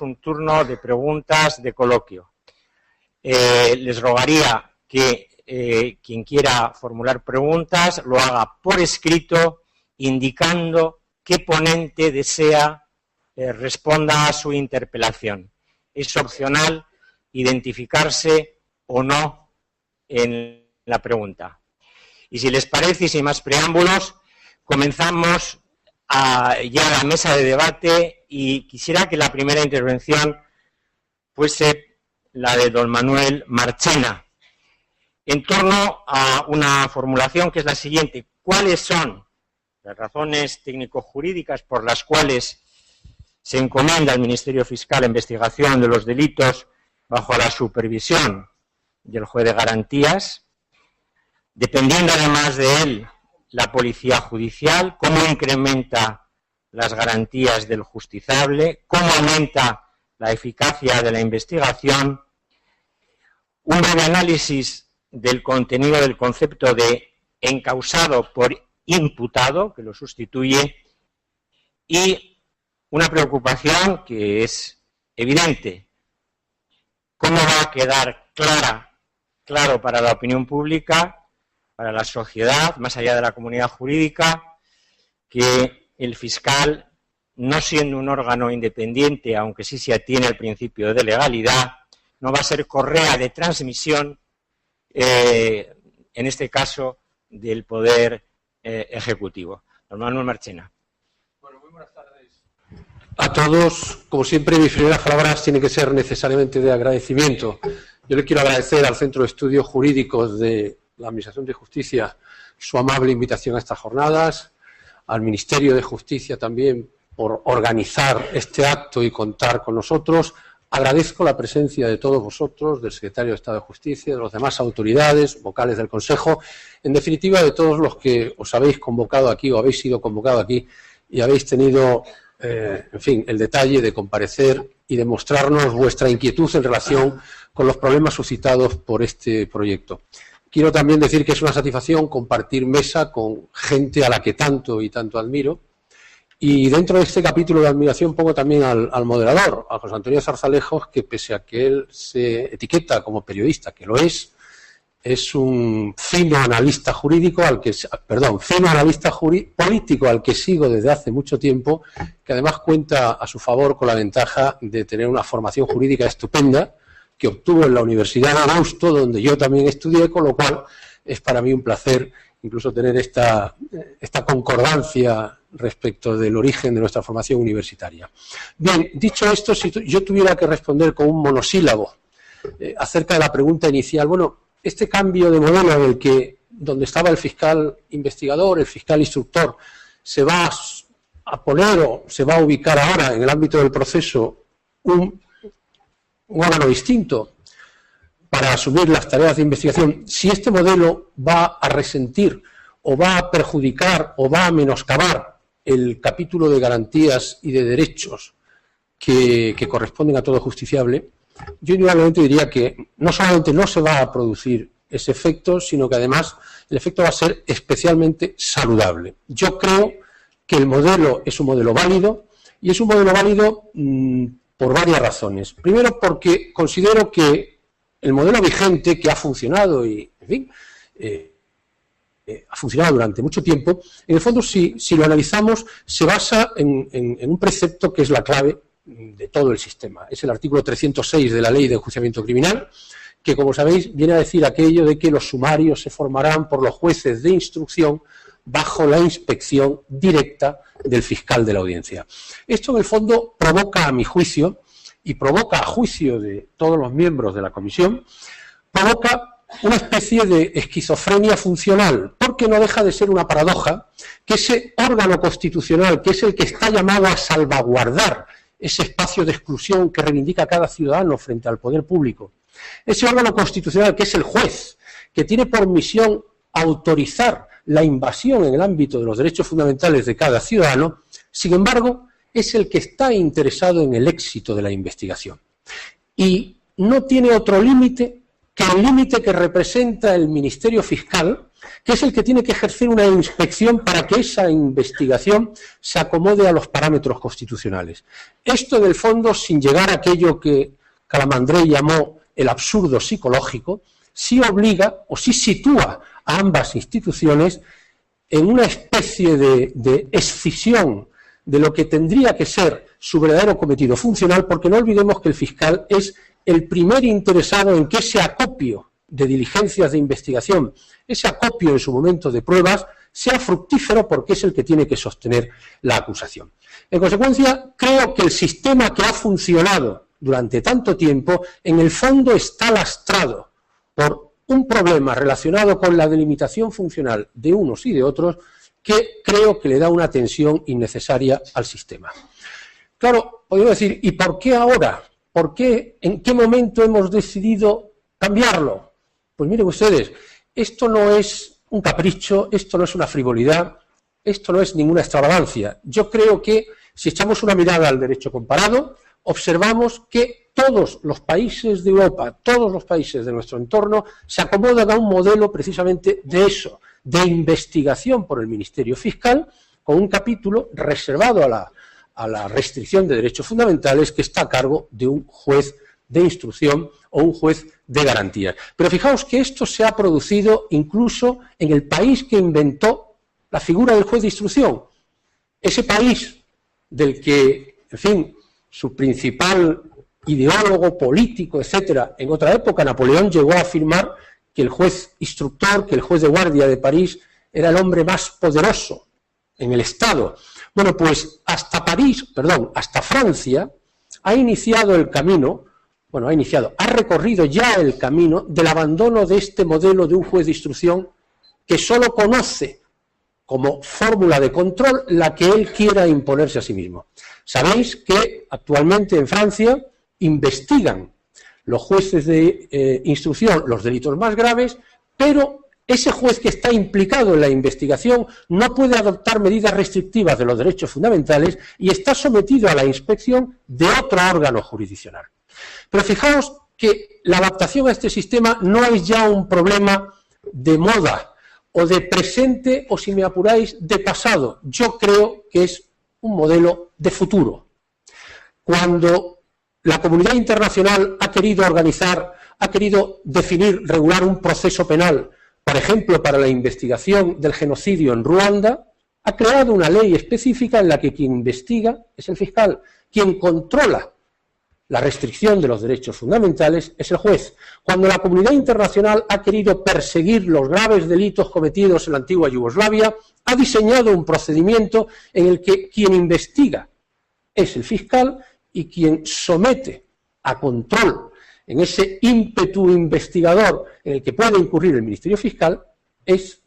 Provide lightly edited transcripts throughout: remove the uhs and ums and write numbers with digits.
un turno de preguntas de coloquio. Les rogaría que quien quiera formular preguntas lo haga por escrito, indicando qué ponente desea responda a su interpelación. Es opcional identificarse o no en la pregunta. Y si les parece, y sin más preámbulos, comenzamos ya la mesa de debate, y quisiera que la primera intervención fuese la de don Manuel Marchena, en torno a una formulación que es la siguiente: ¿cuáles son las razones técnico-jurídicas por las cuales se encomienda al Ministerio Fiscal la investigación de los delitos bajo la supervisión del juez de garantías, dependiendo además de él la policía judicial, cómo incrementa las garantías del justiciable, cómo aumenta la eficacia de la investigación, un breve análisis del contenido del concepto de encausado por imputado, que lo sustituye, y una preocupación que es evidente: ¿cómo va a quedar claro para la opinión pública, para la sociedad, más allá de la comunidad jurídica, que el fiscal, no siendo un órgano independiente, aunque sí se atiene al principio de legalidad, no va a ser correa de transmisión, en este caso, del Poder Ejecutivo? Don Manuel Marchena. Bueno, muy buenas tardes a todos. Como siempre, mis primeras palabras tienen que ser necesariamente de agradecimiento. Yo le quiero agradecer al Centro de Estudios Jurídicos de la Administración de Justicia su amable invitación a estas jornadas, al Ministerio de Justicia también por organizar este acto y contar con nosotros. Agradezco la presencia de todos vosotros, del Secretario de Estado de Justicia, de las demás autoridades, vocales del Consejo, en definitiva de todos los que os habéis convocado aquí o habéis sido convocado aquí y habéis tenido, en fin, el detalle de comparecer y de mostrarnos vuestra inquietud en relación con los problemas suscitados por este proyecto. Quiero también decir que es una satisfacción compartir mesa con gente a la que tanto y tanto admiro. Y dentro de este capítulo de admiración pongo también al moderador, a José Antonio Zarzalejos, que pese a que él se etiqueta como periodista, que lo es un fino analista jurídico político al que sigo desde hace mucho tiempo, que además cuenta a su favor con la ventaja de tener una formación jurídica estupenda que obtuvo en la Universidad de Deusto, donde yo también estudié, con lo cual es para mí un placer incluso tener esta concordancia respecto del origen de nuestra formación universitaria. Bien, dicho esto, si yo tuviera que responder con un monosílabo acerca de la pregunta inicial, bueno, este cambio de modelo en el que, donde estaba el fiscal investigador, el fiscal instructor, se va a poner o se va a ubicar ahora en el ámbito del proceso un órgano distinto para asumir las tareas de investigación, si este modelo va a resentir o va a perjudicar o va a menoscabar el capítulo de garantías y de derechos que corresponden a todo justiciable, yo indudablemente diría que no solamente no se va a producir ese efecto, sino que además el efecto va a ser especialmente saludable. Yo creo que el modelo es un modelo válido, y es un modelo válido por varias razones. Primero, porque considero que el modelo vigente, que ha funcionado y, en fin, ha funcionado durante mucho tiempo, en el fondo, si lo analizamos, se basa en un precepto que es la clave de todo el sistema. Es el artículo 306 de la Ley de Enjuiciamiento Criminal, que, como sabéis, viene a decir aquello de que los sumarios se formarán por los jueces de instrucción bajo la inspección directa del fiscal de la audiencia. Esto, en el fondo, provoca, a mi juicio, y provoca a juicio de todos los miembros de la comisión, provoca una especie de esquizofrenia funcional, porque no deja de ser una paradoja que ese órgano constitucional, que es el que está llamado a salvaguardar ese espacio de exclusión que reivindica cada ciudadano frente al poder público, ese órgano constitucional que es el juez, que tiene por misión autorizar la invasión en el ámbito de los derechos fundamentales de cada ciudadano, sin embargo, es el que está interesado en el éxito de la investigación. Y no tiene otro límite que el límite que representa el Ministerio Fiscal, que es el que tiene que ejercer una inspección para que esa investigación se acomode a los parámetros constitucionales. Esto, en el fondo, sin llegar a aquello que Calamandrei llamó el absurdo psicológico, sí obliga o sí sitúa a ambas instituciones en una especie de escisión de lo que tendría que ser su verdadero cometido funcional, porque no olvidemos que el fiscal es el primer interesado en que ese acopio de diligencias de investigación, ese acopio en su momento de pruebas, sea fructífero, porque es el que tiene que sostener la acusación. En consecuencia, creo que el sistema que ha funcionado durante tanto tiempo, en el fondo está lastrado por un problema relacionado con la delimitación funcional de unos y de otros, que creo que le da una tensión innecesaria al sistema. Claro, podemos decir, ¿y por qué ahora? ¿Por qué? ¿En qué momento hemos decidido cambiarlo? Pues miren ustedes, esto no es un capricho, esto no es una frivolidad, esto no es ninguna extravagancia. Yo creo que si echamos una mirada al derecho comparado, observamos que todos los países de Europa, todos los países de nuestro entorno, se acomodan a un modelo precisamente de eso, de investigación por el Ministerio Fiscal, con un capítulo reservado a la restricción de derechos fundamentales que está a cargo de un juez de instrucción o un juez de garantías. Pero fijaos que esto se ha producido incluso en el país que inventó la figura del juez de instrucción. Ese país del que, en fin, su principal ideólogo político, etcétera, en otra época, Napoleón llegó a afirmar que el juez instructor, que el juez de guardia de París era el hombre más poderoso en el Estado. Bueno, pues hasta Francia ha iniciado el camino, ha recorrido ya el camino del abandono de este modelo de un juez de instrucción que solo conoce como fórmula de control la que él quiera imponerse a sí mismo. Sabéis que actualmente en Francia investigan los jueces de instrucción los delitos más graves, pero ese juez que está implicado en la investigación no puede adoptar medidas restrictivas de los derechos fundamentales y está sometido a la inspección de otro órgano jurisdiccional. Pero fijaos que la adaptación a este sistema no es ya un problema de moda o de presente o, si me apuráis, de pasado. Yo creo que es un modelo de futuro. Cuando la comunidad internacional ha querido organizar, ha querido definir, regular un proceso penal, por ejemplo, para la investigación del genocidio en Ruanda, ha creado una ley específica en la que quien investiga es el fiscal, quien controla la restricción de los derechos fundamentales es el juez. Cuando la comunidad internacional ha querido perseguir los graves delitos cometidos en la antigua Yugoslavia, ha diseñado un procedimiento en el que quien investiga es el fiscal y quien somete a control en ese ímpetu investigador en el que puede incurrir el Ministerio Fiscal es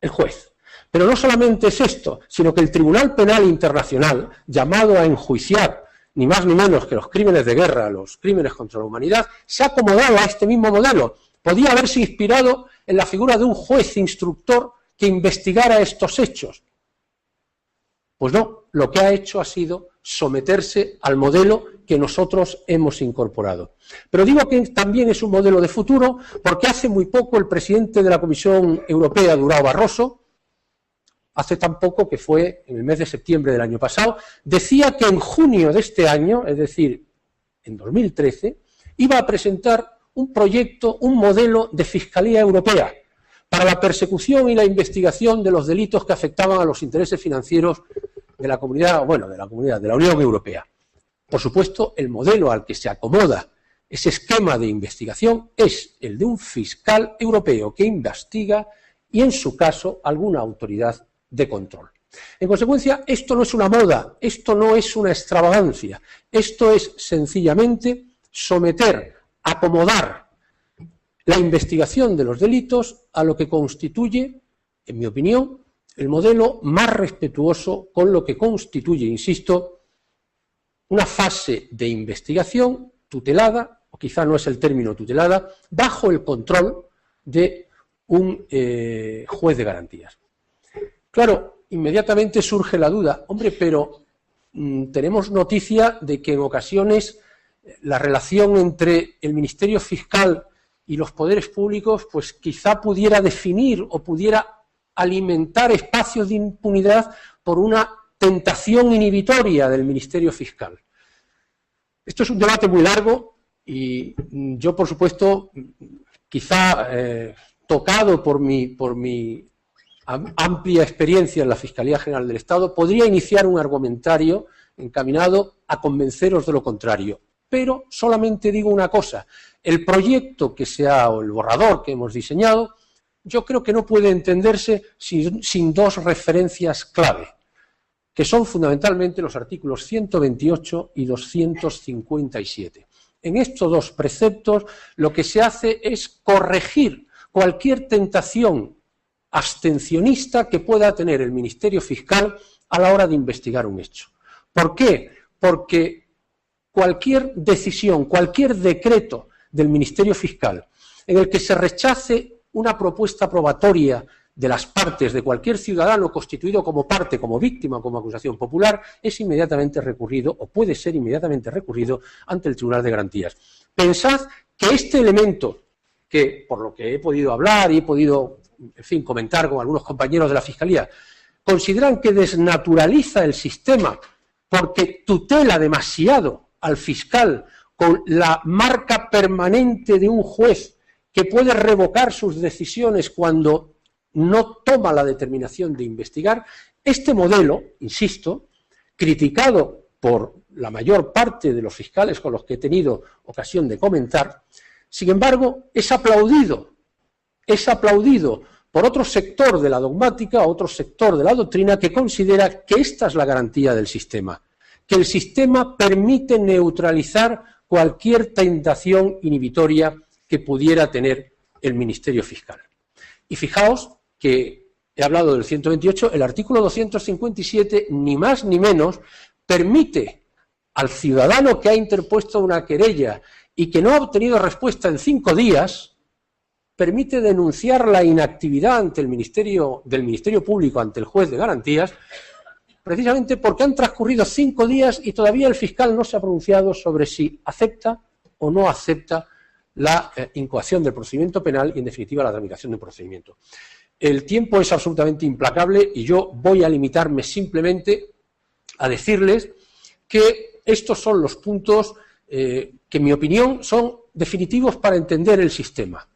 el juez. Pero no solamente es esto, sino que el Tribunal Penal Internacional, llamado a enjuiciar ni más ni menos que los crímenes de guerra, los crímenes contra la humanidad, se ha acomodado a este mismo modelo. Podía haberse inspirado en la figura de un juez instructor que investigara estos hechos. Pues no, lo que ha hecho ha sido someterse al modelo que nosotros hemos incorporado. Pero digo que también es un modelo de futuro porque hace muy poco el presidente de la Comisión Europea, Durão Barroso, hace tan poco que fue en el mes de septiembre del año pasado, decía que en junio de este año, es decir, en 2013, iba a presentar un proyecto, un modelo de Fiscalía Europea para la persecución y la investigación de los delitos que afectaban a los intereses financieros de la comunidad, de la Unión Europea. Por supuesto, el modelo al que se acomoda ese esquema de investigación es el de un fiscal europeo que investiga y, en su caso, alguna autoridad de control. En consecuencia, esto no es una moda, esto no es una extravagancia, esto es sencillamente someter, acomodar la investigación de los delitos a lo que constituye, en mi opinión, el modelo más respetuoso con lo que constituye, insisto, una fase de investigación tutelada, o quizá no es el término tutelada, bajo el control de un juez de garantías. Claro, inmediatamente surge la duda, hombre, pero tenemos noticia de que en ocasiones la relación entre el Ministerio Fiscal y los poderes públicos pues quizá pudiera definir o pudiera alimentar espacios de impunidad por una tentación inhibitoria del Ministerio Fiscal. Esto es un debate muy largo y yo, por supuesto, quizá tocado por mi amplia experiencia en la Fiscalía General del Estado, podría iniciar un argumentario encaminado a convenceros de lo contrario. Pero solamente digo una cosa, el proyecto o el borrador que hemos diseñado, yo creo que no puede entenderse sin dos referencias clave, que son fundamentalmente los artículos 128 y 257. En estos dos preceptos lo que se hace es corregir cualquier tentación abstencionista que pueda tener el Ministerio Fiscal a la hora de investigar un hecho. ¿Por qué? Porque cualquier decisión, cualquier decreto del Ministerio Fiscal en el que se rechace una propuesta probatoria de las partes de cualquier ciudadano constituido como parte, como víctima o como acusación popular, es inmediatamente recurrido o puede ser inmediatamente recurrido ante el Tribunal de Garantías. Pensad que este elemento, que por lo que he podido hablar y he podido, en fin, comentar con algunos compañeros de la Fiscalía, consideran que desnaturaliza el sistema porque tutela demasiado al fiscal con la marca permanente de un juez que puede revocar sus decisiones cuando no toma la determinación de investigar. Este modelo, insisto, criticado por la mayor parte de los fiscales con los que he tenido ocasión de comentar, sin embargo, es aplaudido por otro sector de la dogmática, otro sector de la doctrina que considera que esta es la garantía del sistema, que el sistema permite neutralizar cualquier tentación inhibitoria que pudiera tener el Ministerio Fiscal. Y fijaos que he hablado del 128, el artículo 257, ni más ni menos, permite al ciudadano que ha interpuesto una querella y que no ha obtenido respuesta en 5 días, permite denunciar la inactividad ante del Ministerio Público, ante el juez de garantías, precisamente porque han transcurrido 5 días y todavía el fiscal no se ha pronunciado sobre si acepta o no acepta la incoación del procedimiento penal y, en definitiva, la tramitación de un procedimiento. El tiempo es absolutamente implacable y yo voy a limitarme simplemente a decirles que estos son los puntos que, en mi opinión, son definitivos para entender el sistema.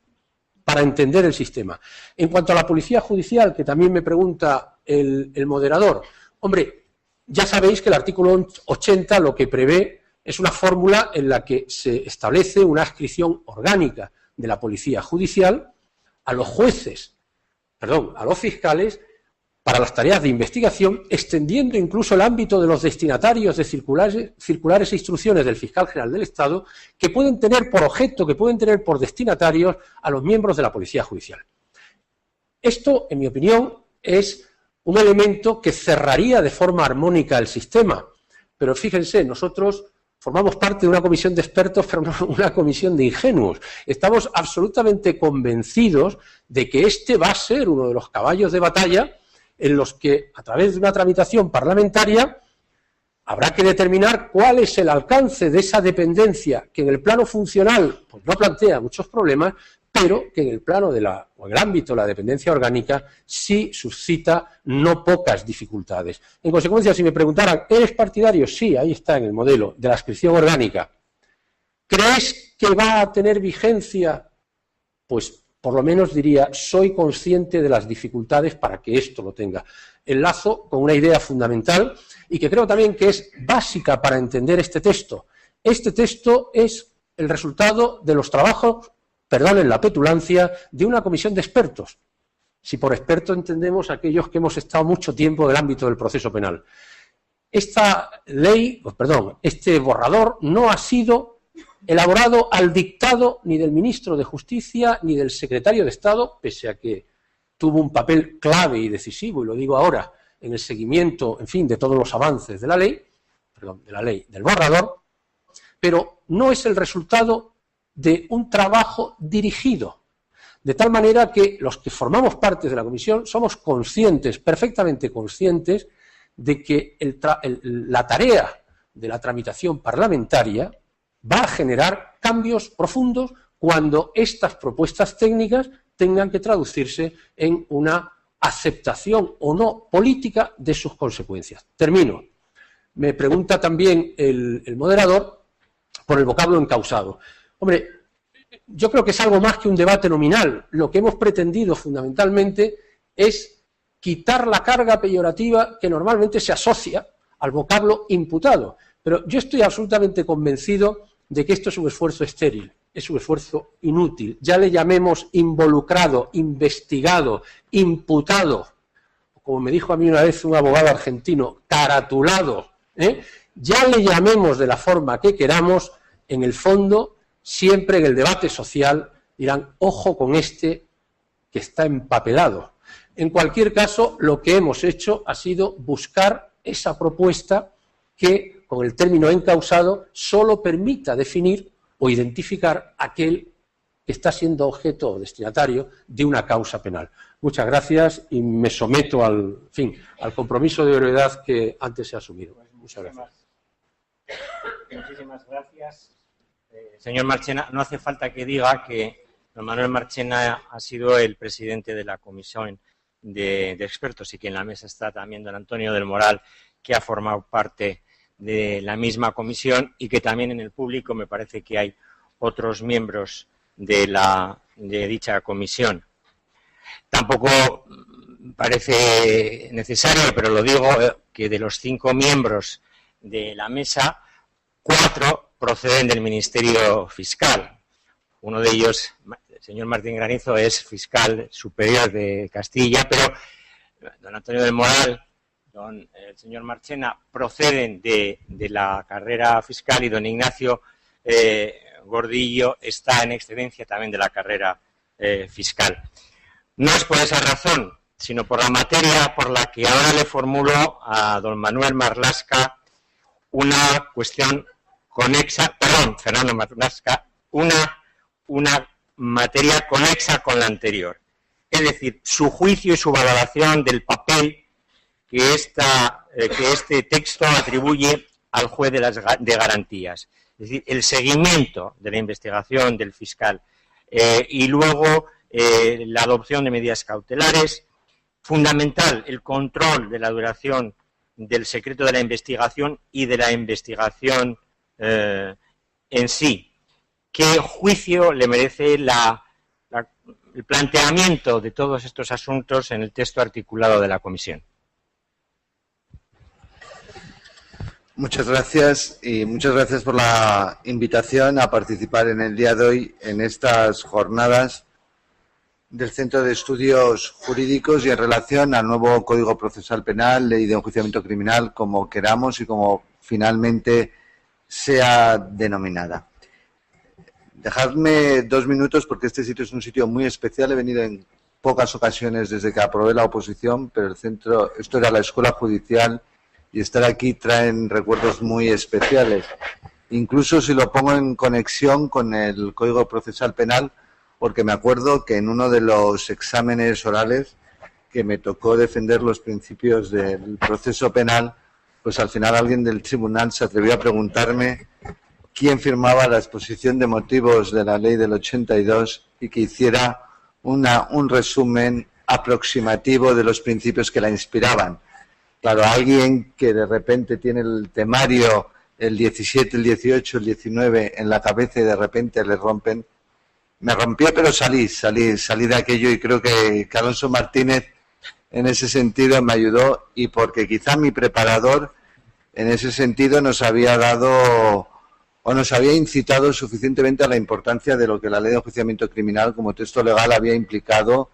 En cuanto a la policía judicial, que también me pregunta el moderador, hombre, ya sabéis que el artículo 80 lo que prevé es una fórmula en la que se establece una adscripción orgánica de la policía judicial a los fiscales para las tareas de investigación, extendiendo incluso el ámbito de los destinatarios de circulares e instrucciones del fiscal general del Estado, que pueden tener por objeto, que pueden tener por destinatarios a los miembros de la policía judicial. Esto, en mi opinión, es un elemento que cerraría de forma armónica el sistema. Pero fíjense, nosotros formamos parte de una comisión de expertos, pero no una comisión de ingenuos. Estamos absolutamente convencidos de que este va a ser uno de los caballos de batalla en los que, a través de una tramitación parlamentaria, habrá que determinar cuál es el alcance de esa dependencia que en el plano funcional pues no plantea muchos problemas, pero que en el plano o en el ámbito de la dependencia orgánica sí suscita no pocas dificultades. En consecuencia, si me preguntaran, ¿eres partidario? Sí, ahí está en el modelo de la adscripción orgánica. ¿Crees que va a tener vigencia? Pues por lo menos diría, soy consciente de las dificultades para que esto lo tenga. Enlazo con una idea fundamental y que creo también que es básica para entender este texto. Este texto es el resultado de los trabajos, perdonen la petulancia, de una comisión de expertos. Si por experto entendemos aquellos que hemos estado mucho tiempo en el ámbito del proceso penal. Este borrador no ha sido elaborado al dictado ni del ministro de Justicia ni del secretario de Estado, pese a que tuvo un papel clave y decisivo, y lo digo ahora, en el seguimiento, en fin, de todos los avances de la ley, del borrador, pero no es el resultado de un trabajo dirigido, de tal manera que los que formamos parte de la comisión somos conscientes, perfectamente conscientes, de que la tarea de la tramitación parlamentaria va a generar cambios profundos cuando estas propuestas técnicas tengan que traducirse en una aceptación o no política de sus consecuencias. Termino. Me pregunta también el moderador por el vocablo encausado. Hombre, yo creo que es algo más que un debate nominal. Lo que hemos pretendido fundamentalmente es quitar la carga peyorativa que normalmente se asocia al vocablo imputado. Pero yo estoy absolutamente convencido de que esto es un esfuerzo estéril, es un esfuerzo inútil. Ya le llamemos involucrado, investigado, imputado, como me dijo a mí una vez un abogado argentino, caratulado, ya le llamemos de la forma que queramos, en el fondo, siempre en el debate social dirán, ojo con este que está empapelado. En cualquier caso, lo que hemos hecho ha sido buscar esa propuesta que, con el término encausado, solo permita definir o identificar aquel que está siendo objeto o destinatario de una causa penal. Muchas gracias y me someto al compromiso de brevedad que antes he asumido. Muchas gracias. Muchísimas gracias. Señor Marchena, no hace falta que diga que don Manuel Marchena ha sido el presidente de la comisión de expertos y que en la mesa está también don Antonio del Moral, que ha formado parte de la misma comisión y que también en el público me parece que hay otros miembros de dicha comisión. Tampoco parece necesario, pero lo digo, que de los 5 miembros de la mesa, 4 proceden del Ministerio Fiscal. Uno de ellos, el señor Martín Granizo, es fiscal superior de Castilla, pero don Antonio del Moral, el señor Marchena proceden de la carrera fiscal y don Ignacio Gordillo está en excedencia también de la carrera fiscal. No es por esa razón, sino por la materia por la que ahora le formulo a don Manuel Marlasca una cuestión conexa, Fernando Marlasca, una materia conexa con la anterior. Es decir, su juicio y su valoración del papel que este texto atribuye al juez de garantías. Es decir, el seguimiento de la investigación del fiscal y luego la adopción de medidas cautelares. Fundamental, el control de la duración del secreto de la investigación y de la investigación en sí. ¿Qué juicio le merece el planteamiento de todos estos asuntos en el texto articulado de la comisión? Muchas gracias y muchas gracias por la invitación a participar en el día de hoy en estas jornadas del Centro de Estudios Jurídicos y en relación al nuevo Código Procesal Penal, Ley de Enjuiciamiento Criminal, como queramos y como finalmente sea denominada. Dejadme 2 minutos porque este sitio es un sitio muy especial. He venido en pocas ocasiones desde que aprobé la oposición, pero esto era la Escuela Judicial y estar aquí traen recuerdos muy especiales. Incluso si lo pongo en conexión con el Código Procesal Penal, porque me acuerdo que en uno de los exámenes orales que me tocó defender los principios del proceso penal, pues al final alguien del tribunal se atrevió a preguntarme quién firmaba la exposición de motivos de la ley del 82 y que hiciera un resumen aproximativo de los principios que la inspiraban. Claro, alguien que de repente tiene el temario, el 17, el 18, el 19 en la cabeza y de repente le rompen. Me rompió, pero salí de aquello y creo que Alonso Martínez en ese sentido me ayudó y porque quizá mi preparador en ese sentido nos había dado o nos había incitado suficientemente a la importancia de lo que la Ley de Enjuiciamiento Criminal como texto legal había implicado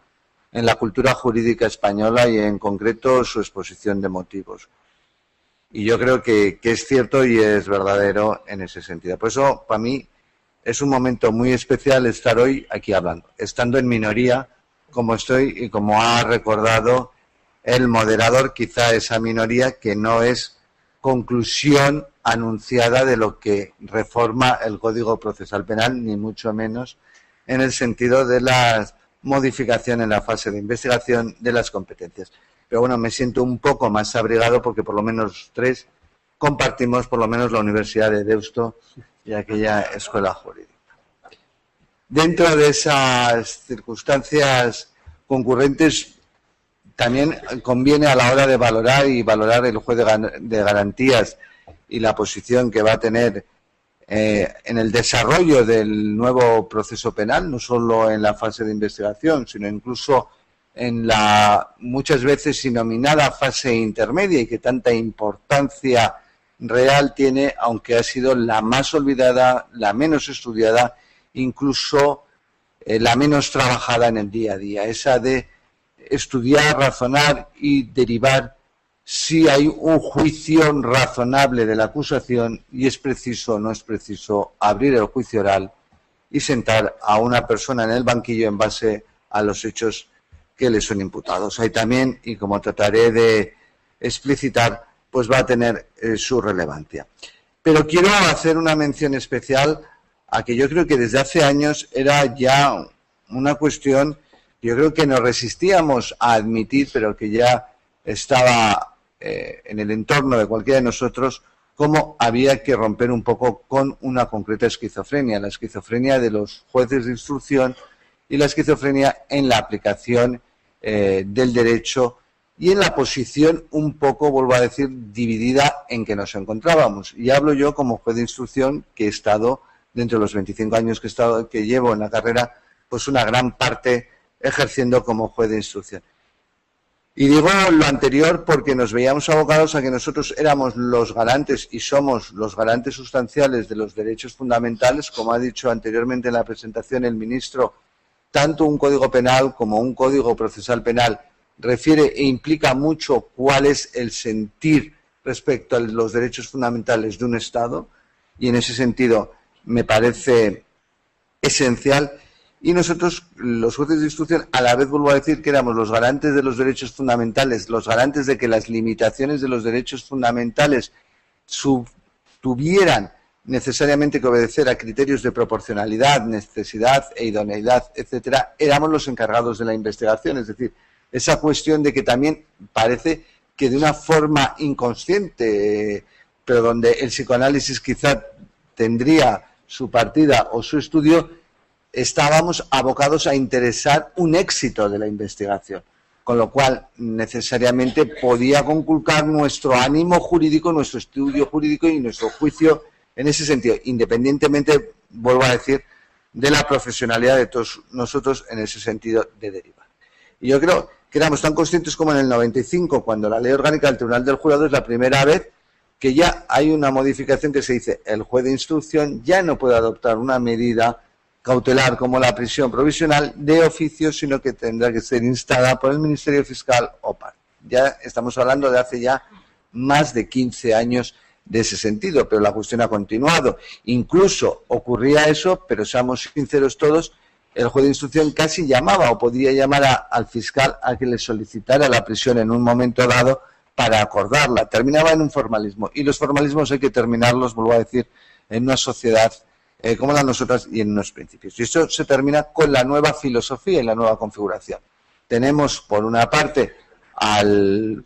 en la cultura jurídica española y en concreto su exposición de motivos. Y yo creo que es cierto y es verdadero en ese sentido. Por eso, para mí, es un momento muy especial estar hoy aquí hablando, estando en minoría como estoy y como ha recordado el moderador, quizá esa minoría que no es conclusión anunciada de lo que reforma el Código Procesal Penal, ni mucho menos en el sentido de la modificación en la fase de investigación de las competencias. Pero bueno, me siento un poco más abrigado porque por lo menos 3 compartimos por lo menos la Universidad de Deusto y aquella escuela jurídica. Dentro de esas circunstancias concurrentes, también conviene a la hora de valorar el juez de garantías y la posición que va a tener en el desarrollo del nuevo proceso penal, no solo en la fase de investigación, sino incluso en la muchas veces denominada fase intermedia y que tanta importancia real tiene, aunque ha sido la más olvidada, la menos estudiada, incluso la menos trabajada en el día a día, esa de estudiar, razonar y derivar si hay un juicio razonable de la acusación y es preciso o no es preciso abrir el juicio oral y sentar a una persona en el banquillo en base a los hechos que le son imputados. Ahí también, y como trataré de explicitar, pues va a tener su relevancia. Pero quiero hacer una mención especial a que yo creo que desde hace años era ya una cuestión que yo creo que nos resistíamos a admitir, pero que ya estaba en el entorno de cualquiera de nosotros, cómo había que romper un poco con una concreta esquizofrenia, la esquizofrenia de los jueces de instrucción y la esquizofrenia en la aplicación del derecho y en la posición un poco, vuelvo a decir, dividida en que nos encontrábamos. Y hablo yo como juez de instrucción, que he estado, dentro de los 25 años que llevo en la carrera, pues una gran parte ejerciendo como juez de instrucción. Y digo lo anterior porque nos veíamos abocados a que nosotros éramos los garantes y somos los garantes sustanciales de los derechos fundamentales, como ha dicho anteriormente en la presentación el ministro. Tanto un código penal como un código procesal penal refiere e implica mucho cuál es el sentir respecto a los derechos fundamentales de un Estado, y en ese sentido me parece esencial. Y nosotros, los jueces de instrucción, a la vez vuelvo a decir que éramos los garantes de los derechos fundamentales, los garantes de que las limitaciones de los derechos fundamentales tuvieran necesariamente que obedecer a criterios de proporcionalidad, necesidad e idoneidad, etcétera. Éramos los encargados de la investigación, es decir, esa cuestión de que también parece que de una forma inconsciente, pero donde el psicoanálisis quizá tendría su partida o su estudio, estábamos abocados a interesar un éxito de la investigación, con lo cual necesariamente podía conculcar nuestro ánimo jurídico, nuestro estudio jurídico y nuestro juicio en ese sentido, independientemente, vuelvo a decir, de la profesionalidad de todos nosotros en ese sentido de derivar. Y yo creo que éramos tan conscientes como en el 95, cuando la Ley Orgánica del Tribunal del Jurado es la primera vez que ya hay una modificación que se dice el juez de instrucción ya no puede adoptar una medida cautelar como la prisión provisional de oficio, sino que tendrá que ser instada por el Ministerio Fiscal o parte. Ya estamos hablando de hace ya más de 15 años de ese sentido, pero la cuestión ha continuado. Incluso ocurría eso, pero seamos sinceros todos, el juez de instrucción casi llamaba o podía llamar al fiscal a que le solicitara la prisión en un momento dado para acordarla. Terminaba en un formalismo, y los formalismos hay que terminarlos, vuelvo a decir, en una sociedad como la de nosotras y en unos principios. Y eso se termina con la nueva filosofía y la nueva configuración. Tenemos, por una parte, al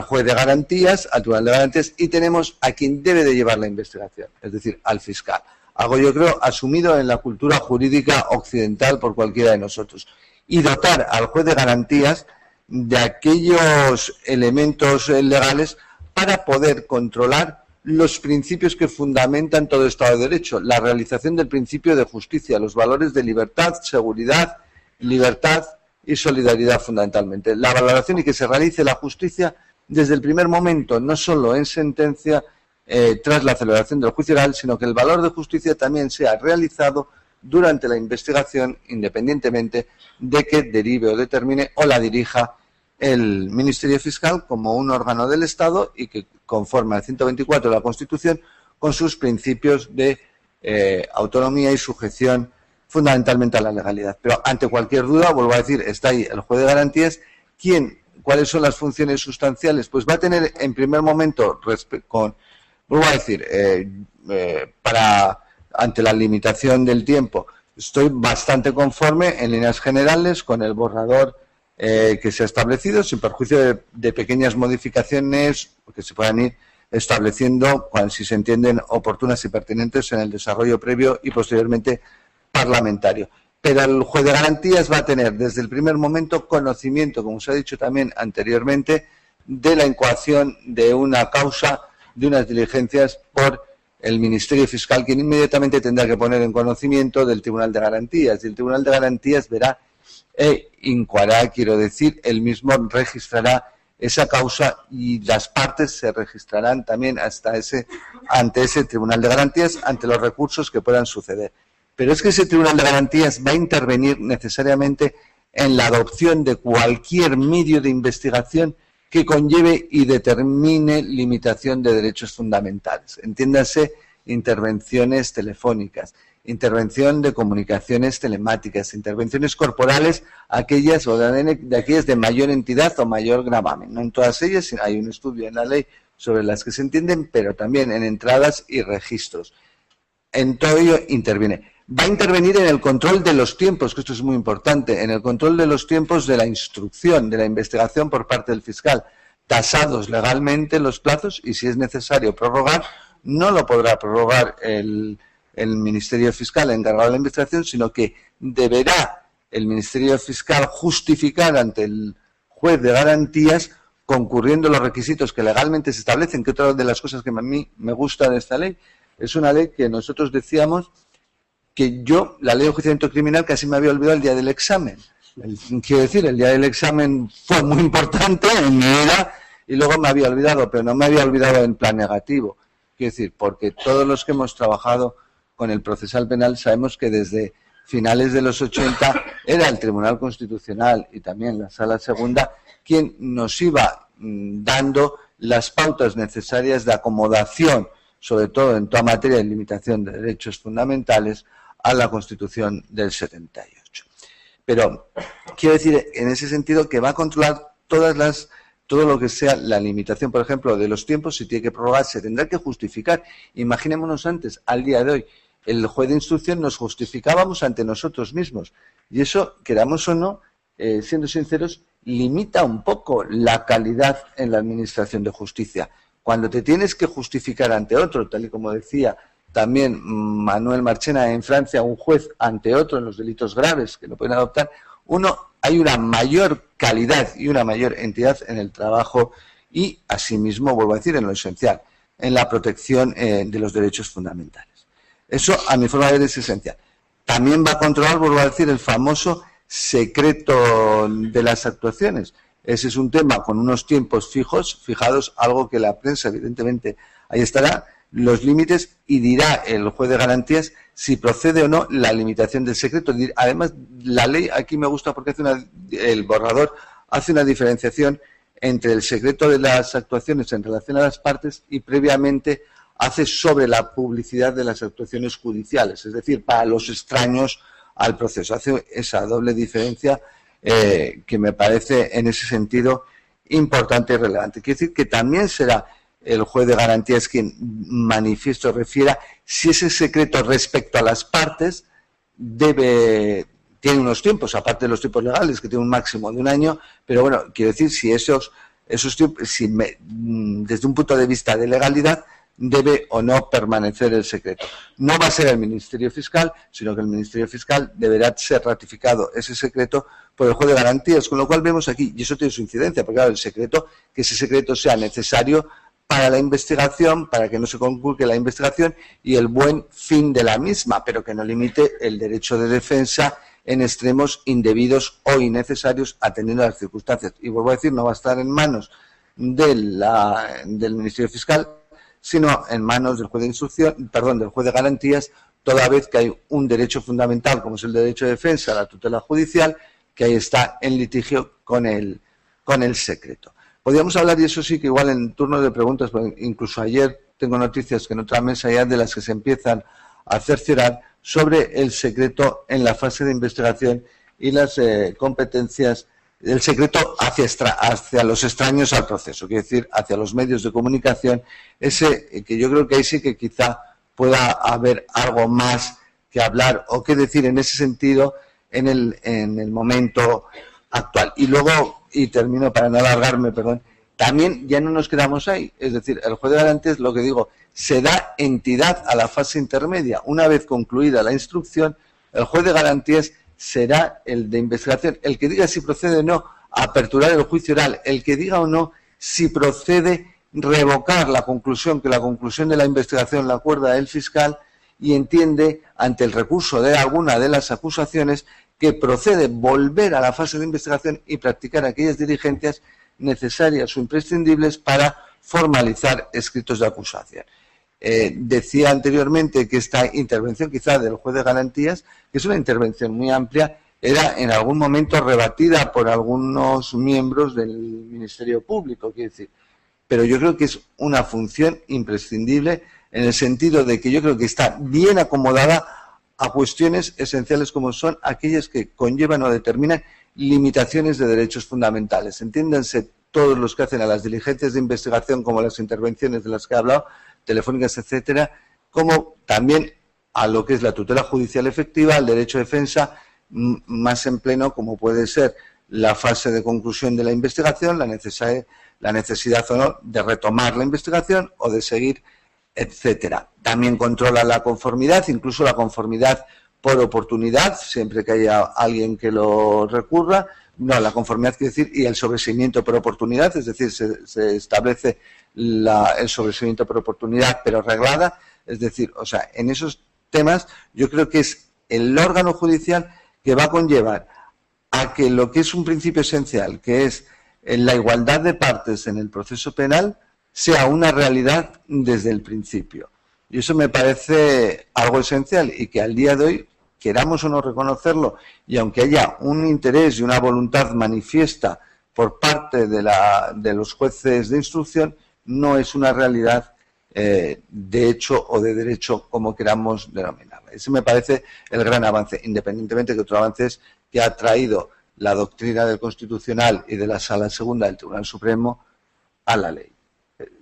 juez de garantías, al tribunal de garantías, y tenemos a quien debe de llevar la investigación, es decir, al fiscal. Algo, yo creo, asumido en la cultura jurídica occidental por cualquiera de nosotros. Y dotar al juez de garantías de aquellos elementos legales para poder controlar los principios que fundamentan todo Estado de Derecho, la realización del principio de justicia, los valores de libertad, seguridad, libertad y solidaridad fundamentalmente. La valoración y que se realice la justicia desde el primer momento, no solo en sentencia, tras la celebración del juicio oral, sino que el valor de justicia también sea realizado durante la investigación, independientemente de que derive o determine o la dirija el Ministerio Fiscal como un órgano del Estado y que conforme al 124 de la Constitución con sus principios de autonomía y sujeción fundamentalmente a la legalidad. Pero ante cualquier duda, vuelvo a decir, está ahí el juez de garantías. ¿Cuáles son las funciones sustanciales? Pues va a tener en primer momento, vuelvo a decir, ante la limitación del tiempo, estoy bastante conforme en líneas generales con el borrador que se ha establecido, sin perjuicio de pequeñas modificaciones que se puedan ir estableciendo si se entienden oportunas y pertinentes en el desarrollo previo y posteriormente parlamentario. Pero el juez de garantías va a tener desde el primer momento conocimiento, como se ha dicho también anteriormente, de la incoación de una causa, de unas diligencias por el Ministerio Fiscal, quien inmediatamente tendrá que poner en conocimiento del Tribunal de Garantías. Y el Tribunal de Garantías verá e incoará, quiero decir, él mismo registrará esa causa y las partes se registrarán también ante ese Tribunal de Garantías, ante los recursos que puedan suceder. Pero es que ese Tribunal de Garantías va a intervenir necesariamente en la adopción de cualquier medio de investigación que conlleve y determine limitación de derechos fundamentales. Entiéndase, intervenciones telefónicas, intervención de comunicaciones telemáticas, intervenciones corporales, aquellas de mayor entidad o mayor gravamen. No en todas ellas, hay un estudio en la ley sobre las que se entienden, pero también en entradas y registros. En todo ello interviene. Va a intervenir en el control de los tiempos, que esto es muy importante, en el control de los tiempos de la instrucción, de la investigación por parte del fiscal, tasados legalmente los plazos y si es necesario prorrogar, no lo podrá prorrogar el Ministerio Fiscal encargado de la investigación, sino que deberá el Ministerio Fiscal justificar ante el juez de garantías, concurriendo los requisitos que legalmente se establecen, que otra de las cosas que a mí me gusta de esta ley, es una ley que nosotros decíamos que yo, la ley de enjuiciamiento criminal, casi me había olvidado el día del examen. Quiero decir, el día del examen fue muy importante en mi vida y luego me había olvidado, pero no me había olvidado en plan negativo. Quiero decir, porque todos los que hemos trabajado con el procesal penal sabemos que desde finales de los 80 era el Tribunal Constitucional y también la Sala Segunda quien nos iba dando las pautas necesarias de acomodación, sobre todo en toda materia de limitación de derechos fundamentales, a la Constitución del 78. Pero quiero decir, en ese sentido, que va a controlar todo lo que sea la limitación, por ejemplo, de los tiempos, si tiene que prorrogar, se tendrá que justificar. Imaginémonos antes, al día de hoy, el juez de instrucción nos justificábamos ante nosotros mismos. Y eso, queramos o no, siendo sinceros, limita un poco la calidad en la administración de justicia. Cuando te tienes que justificar ante otro, tal y como decía también Manuel Marchena en Francia, un juez ante otro en los delitos graves que lo pueden adoptar, hay una mayor calidad y una mayor entidad en el trabajo y, asimismo, vuelvo a decir, en lo esencial, en la protección de los derechos fundamentales. Eso, a mi forma de ver, es esencial. También va a controlar, vuelvo a decir, el famoso secreto de las actuaciones. Ese es un tema con unos tiempos fijados, algo que la prensa, evidentemente, ahí estará, los límites, y dirá el juez de garantías si procede o no la limitación del secreto. Además, la ley aquí me gusta porque el borrador hace una diferenciación entre el secreto de las actuaciones en relación a las partes y previamente hace sobre la publicidad de las actuaciones judiciales, es decir, para los extraños al proceso. Hace esa doble diferencia que me parece en ese sentido importante y relevante. Quiere decir que también será el juez de garantías quien manifiesto refiera si ese secreto respecto a las partes tiene unos tiempos, aparte de los tiempos legales, que tiene un máximo de 1 año, pero bueno, quiero decir, si esos tiempos, desde un punto de vista de legalidad, debe o no permanecer el secreto. No va a ser el Ministerio Fiscal, sino que el Ministerio Fiscal deberá ser ratificado ese secreto por el juez de garantías, con lo cual vemos aquí, y eso tiene su incidencia, porque claro, que ese secreto sea necesario para la investigación, para que no se conculque la investigación y el buen fin de la misma, pero que no limite el derecho de defensa en extremos indebidos o innecesarios atendiendo a las circunstancias. Y vuelvo a decir, no va a estar en manos del Ministerio Fiscal, sino en manos del juez del juez de garantías, toda vez que hay un derecho fundamental, como es el derecho de defensa, la tutela judicial, que ahí está en litigio con el secreto. Podríamos hablar, y eso sí que igual en turno de preguntas, incluso ayer tengo noticias que en otra mesa ya de las que se empiezan a cerciorar, sobre el secreto en la fase de investigación y las competencias, el secreto hacia los extraños al proceso, quiere decir, hacia los medios de comunicación, ese que yo creo que ahí sí que quizá pueda haber algo más que hablar o que decir en ese sentido en el momento actual. Y luego, y termino para no alargarme, perdón, también ya no nos quedamos ahí, es decir, el juez de garantías, lo que digo, se da entidad a la fase intermedia. Una vez concluida la instrucción, El juez de garantías será el de investigación, el que diga si procede o no aperturar el juicio oral, el que diga o no si procede revocar la conclusión, que la conclusión de la investigación la acuerda el fiscal y entiende, ante el recurso de alguna de las acusaciones, que procede volver a la fase de investigación y practicar aquellas diligencias necesarias o imprescindibles para formalizar escritos de acusación. Decía anteriormente que esta intervención quizá del juez de garantías, que es una intervención muy amplia, era en algún momento rebatida por algunos miembros del Ministerio Público, quiero decir. Pero yo creo que es una función imprescindible en el sentido de que yo creo que está bien acomodada a cuestiones esenciales como son aquellas que conllevan o determinan limitaciones de derechos fundamentales. Entiéndanse todos los que hacen a las diligencias de investigación, como las intervenciones de las que he hablado, telefónicas, etcétera, como también a lo que es la tutela judicial efectiva, el derecho de defensa, más en pleno, como puede ser la fase de conclusión de la investigación, la necesidad o no de retomar la investigación o de seguir, etcétera. También controla la conformidad, incluso la conformidad por oportunidad, siempre que haya alguien que lo recurra. No, la conformidad quiere decir, y el sobreseimiento por oportunidad, es decir, se establece el sobreseimiento por oportunidad, pero reglada, es decir, o sea, en esos temas yo creo que es el órgano judicial que va a conllevar a que lo que es un principio esencial, que es la igualdad de partes en el proceso penal, sea una realidad desde el principio. Y eso me parece algo esencial y que al día de hoy, queramos o no reconocerlo, y aunque haya un interés y una voluntad manifiesta por parte de los jueces de instrucción, no es una realidad de hecho o de derecho, como queramos denominarla. Ese me parece el gran avance, independientemente que otro avance es que ha traído la doctrina del Constitucional y de la Sala Segunda del Tribunal Supremo a la ley,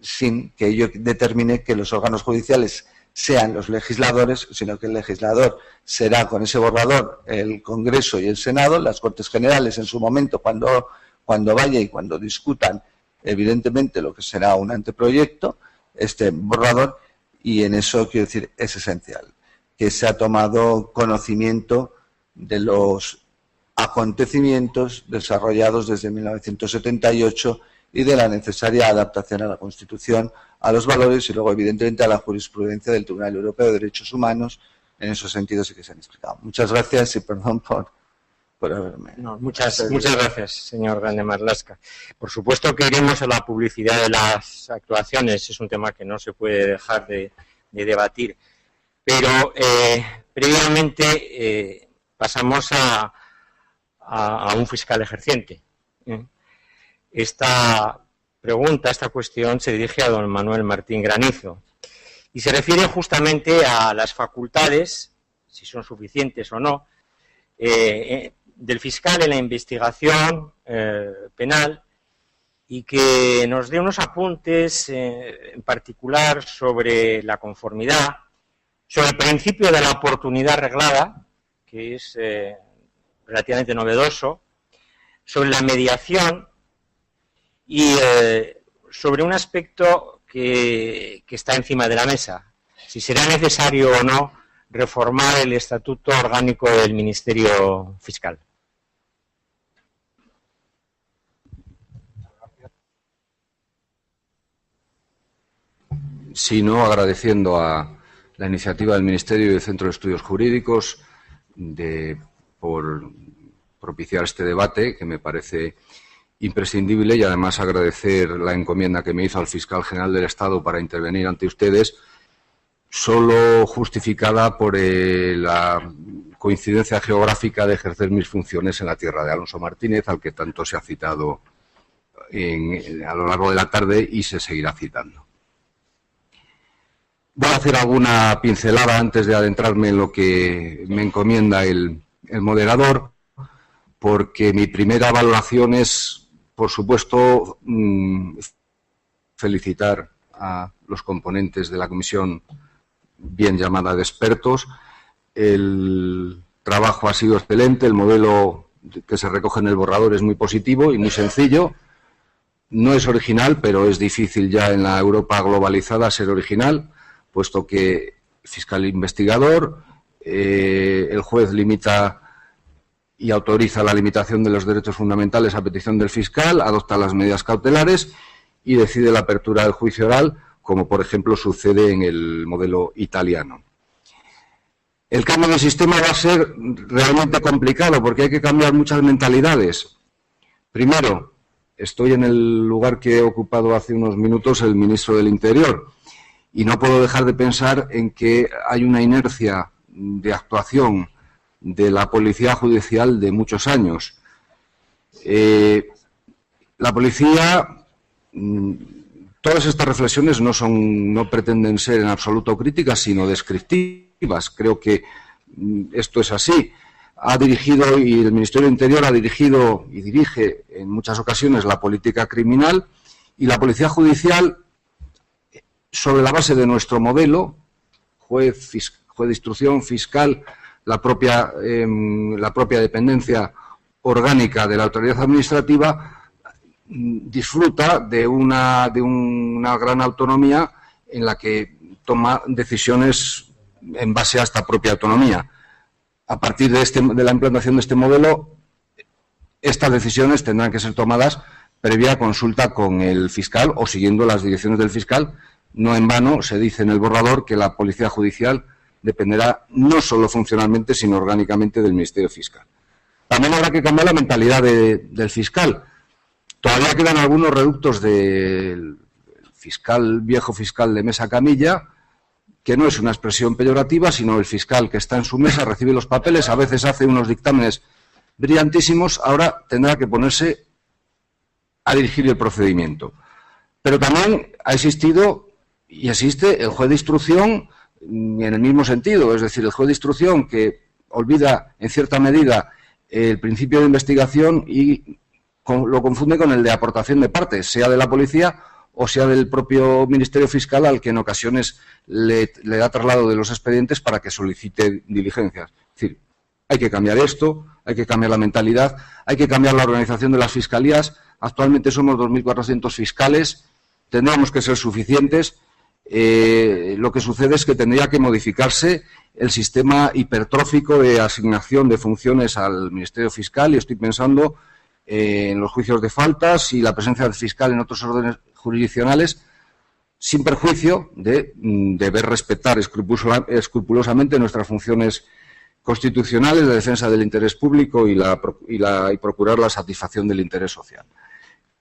sin que ello determine que los órganos judiciales sean los legisladores, sino que el legislador será con ese borrador el Congreso y el Senado, las Cortes Generales en su momento cuando vaya y cuando discutan evidentemente lo que será un anteproyecto, este borrador, y en eso quiero decir es esencial que se ha tomado conocimiento de los acontecimientos desarrollados desde 1978 y de la necesaria adaptación a la Constitución, a los valores y luego evidentemente a la jurisprudencia del Tribunal Europeo de Derechos Humanos. En esos sentidos sí que se han explicado. Muchas gracias y perdón por haberme... No, muchas gracias, señor Grande Marlaska. Por supuesto que iremos a la publicidad de las actuaciones, es un tema que no se puede dejar de debatir. Pero previamente pasamos a un fiscal ejerciente. Esta pregunta, esta cuestión se dirige a don Manuel Martín Granizo y se refiere justamente a las facultades, si son suficientes o no, del fiscal en la investigación penal, y que nos dé unos apuntes en particular sobre la conformidad, sobre el principio de la oportunidad reglada, que es relativamente novedoso, sobre la mediación y sobre un aspecto que está encima de la mesa, si será necesario o no reformar el Estatuto Orgánico del Ministerio Fiscal. Sino agradeciendo a la iniciativa del Ministerio y del Centro de Estudios Jurídicos por propiciar este debate, que me parece imprescindible, y además agradecer la encomienda que me hizo al Fiscal General del Estado para intervenir ante ustedes, solo justificada por la coincidencia geográfica de ejercer mis funciones en la tierra de Alonso Martínez, al que tanto se ha citado a lo largo de la tarde y se seguirá citando. Voy a hacer alguna pincelada antes de adentrarme en lo que me encomienda el moderador, porque mi primera valoración es, por supuesto, felicitar a los componentes de la comisión bien llamada de expertos. El trabajo ha sido excelente, el modelo que se recoge en el borrador es muy positivo y muy sencillo. No es original, pero es difícil ya en la Europa globalizada ser original, puesto que fiscal investigador, el juez limita y autoriza la limitación de los derechos fundamentales a petición del fiscal, adopta las medidas cautelares y decide la apertura del juicio oral, como por ejemplo sucede en el modelo italiano. El cambio de sistema va a ser realmente complicado porque hay que cambiar muchas mentalidades. Primero, estoy en el lugar que he ocupado hace unos minutos el ministro del Interior y no puedo dejar de pensar en que hay una inercia de actuación de la policía judicial de muchos años. La policía, todas estas reflexiones no pretenden ser en absoluto críticas, sino descriptivas. Creo que esto es así. Ha dirigido, y el Ministerio del Interior ha dirigido y dirige en muchas ocasiones la política criminal, y la policía judicial, sobre la base de nuestro modelo, juez de instrucción, fiscal, la propia dependencia orgánica de la autoridad administrativa, disfruta de una gran autonomía en la que toma decisiones en base a esta propia autonomía. A partir de la implantación de este modelo, estas decisiones tendrán que ser tomadas previa consulta con el fiscal o siguiendo las direcciones del fiscal. No en vano se dice en el borrador que la policía judicial dependerá no solo funcionalmente, sino orgánicamente del Ministerio Fiscal. También habrá que cambiar la mentalidad del fiscal. Todavía quedan algunos reductos del viejo fiscal de mesa camilla, que no es una expresión peyorativa, sino el fiscal que está en su mesa, recibe los papeles, a veces hace unos dictámenes brillantísimos, ahora tendrá que ponerse a dirigir el procedimiento. Pero también ha existido y existe el juez de instrucción en el mismo sentido, es decir, el juez de instrucción que olvida en cierta medida el principio de investigación y lo confunde con el de aportación de partes, sea de la policía o sea del propio Ministerio Fiscal, al que en ocasiones le da traslado de los expedientes para que solicite diligencias. Es decir, hay que cambiar esto, hay que cambiar la mentalidad, hay que cambiar la organización de las fiscalías. Actualmente somos 2.400 fiscales, tendríamos que ser suficientes. Lo que sucede es que tendría que modificarse el sistema hipertrófico de asignación de funciones al Ministerio Fiscal, y estoy pensando en los juicios de faltas y la presencia del fiscal en otros órdenes jurisdiccionales, sin perjuicio de deber respetar escrupulosamente nuestras funciones constitucionales de defensa del interés público y procurar la satisfacción del interés social.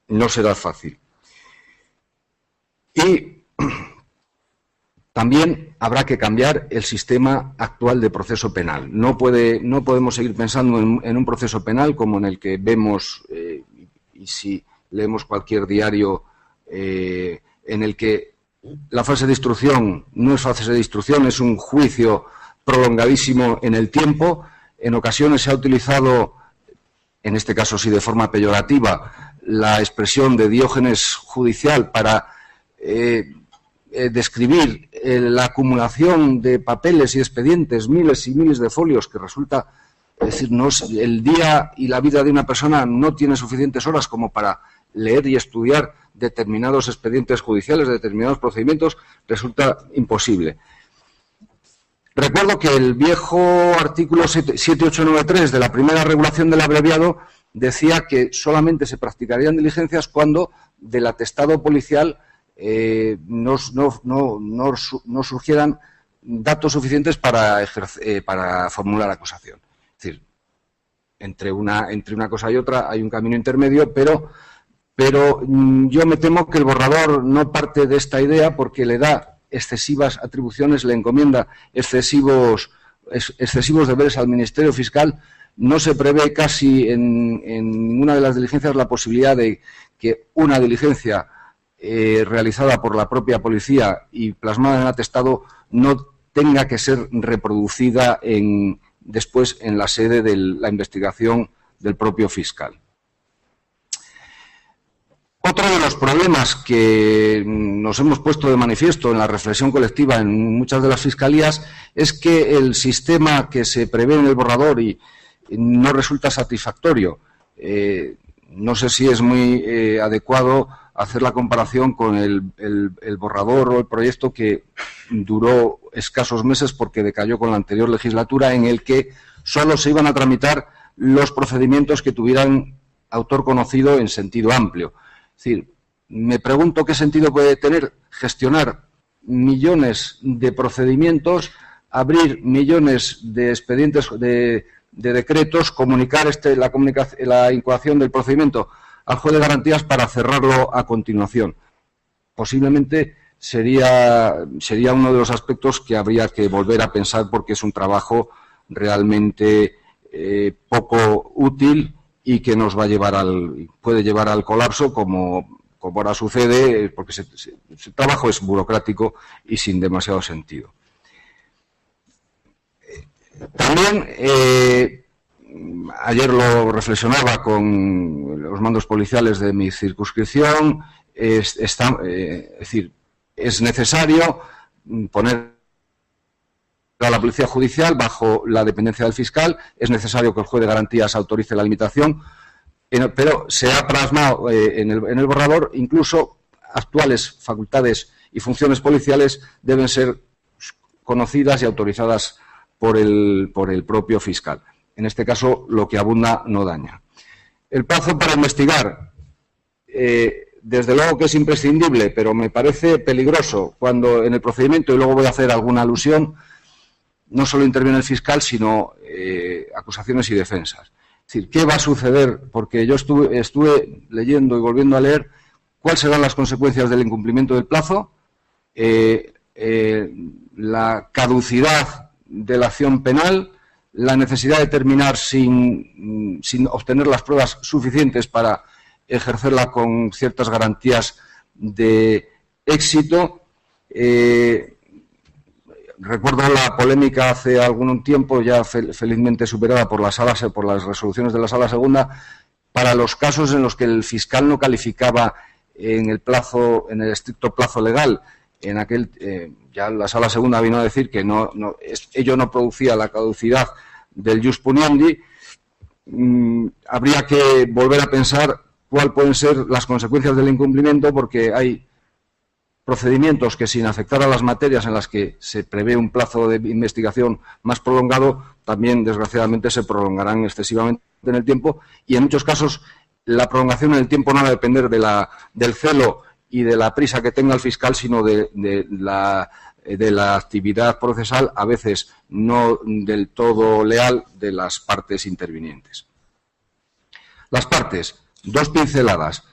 No será fácil. Y también habrá que cambiar el sistema actual de proceso penal. No podemos seguir pensando en un proceso penal como en el que vemos, y si leemos cualquier diario, en el que la fase de instrucción no es fase de instrucción, es un juicio prolongadísimo en el tiempo. En ocasiones se ha utilizado, en este caso sí de forma peyorativa, la expresión de Diógenes judicial para describir la acumulación de papeles y expedientes, miles y miles de folios, que resulta, es decir, el día y la vida de una persona no tiene suficientes horas como para leer y estudiar determinados expedientes judiciales, determinados procedimientos, resulta imposible. Recuerdo que el viejo artículo 7893 de la primera regulación del abreviado decía que solamente se practicarían diligencias cuando del atestado policial no surgieran datos suficientes para formular acusación. Es decir, entre una cosa y otra hay un camino intermedio, pero yo me temo que el borrador no parte de esta idea porque le da excesivas atribuciones, le encomienda excesivos deberes al Ministerio Fiscal. No se prevé casi en ninguna de las diligencias la posibilidad de que una diligencia realizada por la propia policía y plasmada en el atestado no tenga que ser reproducida después en la sede de la investigación del propio fiscal. Otro de los problemas que nos hemos puesto de manifiesto en la reflexión colectiva en muchas de las fiscalías es que el sistema que se prevé en el borrador no resulta satisfactorio. No sé si es muy adecuado hacer la comparación con el borrador o el proyecto que duró escasos meses porque decayó con la anterior legislatura, en el que solo se iban a tramitar los procedimientos que tuvieran autor conocido en sentido amplio. Es decir, me pregunto qué sentido puede tener gestionar millones de procedimientos, abrir millones de expedientes de decretos, comunicar la incoación del procedimiento al juez de garantías para cerrarlo a continuación. Posiblemente sería uno de los aspectos que habría que volver a pensar, porque es un trabajo realmente poco útil y que nos va a llevar puede llevar al colapso, como ahora sucede, porque el trabajo es burocrático y sin demasiado sentido. También, ayer lo reflexionaba con los mandos policiales de mi circunscripción, es decir, es necesario poner a la Policía Judicial bajo la dependencia del fiscal, es necesario que el juez de garantías autorice la limitación, pero se ha plasmado en el borrador, incluso actuales facultades y funciones policiales deben ser conocidas y autorizadas por el propio fiscal. En este caso, lo que abunda no daña. El plazo para investigar, desde luego que es imprescindible, pero me parece peligroso cuando en el procedimiento, y luego voy a hacer alguna alusión, no solo interviene el fiscal, sino acusaciones y defensas. Es decir, ¿qué va a suceder? Porque yo estuve leyendo y volviendo a leer cuáles serán las consecuencias del incumplimiento del plazo, la caducidad de la acción penal, la necesidad de terminar sin obtener las pruebas suficientes para ejercerla con ciertas garantías de éxito. Recuerdo la polémica hace algún tiempo, ya felizmente superada por las resoluciones de la Sala Segunda, para los casos en los que el fiscal no calificaba en el estricto plazo legal. En aquel ya la Sala Segunda vino a decir que ello no producía la caducidad del jus puniendi. Habría que volver a pensar cuáles pueden ser las consecuencias del incumplimiento, porque hay procedimientos que, sin afectar a las materias en las que se prevé un plazo de investigación más prolongado, también desgraciadamente se prolongarán excesivamente en el tiempo, y en muchos casos la prolongación en el tiempo no va a depender del celo y de la prisa que tenga el fiscal, sino de la actividad procesal, a veces no del todo leal, de las partes intervinientes. Las partes, dos pinceladas.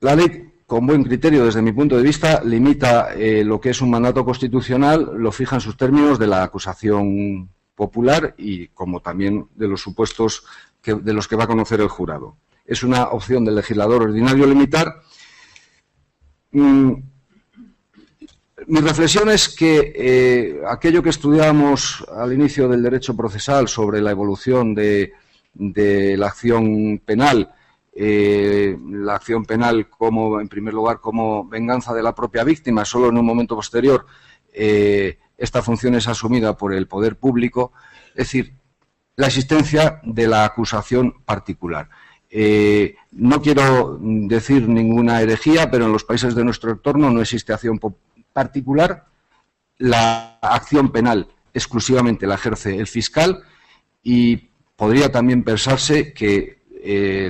La ley, con buen criterio desde mi punto de vista, limita lo que es un mandato constitucional, lo fija en sus términos de la acusación popular y como también de los supuestos de los que va a conocer el jurado. Es una opción del legislador ordinario limitar. Mi reflexión es que aquello que estudiábamos al inicio del derecho procesal sobre la evolución de la acción penal, como, en primer lugar, como venganza de la propia víctima, solo en un momento posterior esta función es asumida por el poder público, es decir, la existencia de la acusación particular. No quiero decir ninguna herejía, pero en los países de nuestro entorno no existe acción particular. La acción penal exclusivamente la ejerce el fiscal y podría también pensarse que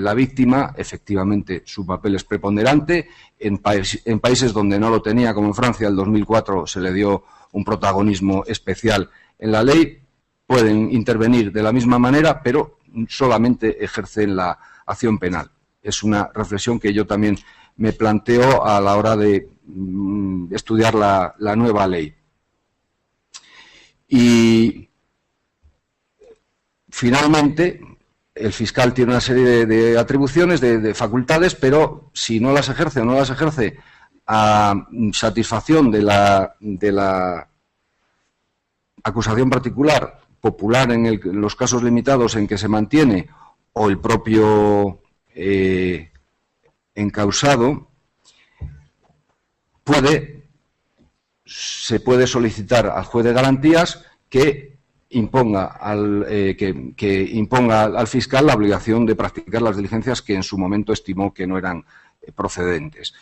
la víctima, efectivamente, su papel es preponderante. En países donde no lo tenía, como en Francia, en 2004 se le dio un protagonismo especial en la ley. Pueden intervenir de la misma manera, pero solamente ejercen la acción penal. Es una reflexión que yo también me planteo a la hora de estudiar la nueva ley. Y finalmente, el fiscal tiene una serie de atribuciones, de facultades, pero si no las ejerce o no las ejerce a satisfacción de la acusación particular, popular en los casos limitados en que se mantiene, o el propio encausado, se puede solicitar al juez de garantías que imponga al fiscal la obligación de practicar las diligencias que en su momento estimó que no eran procedentes.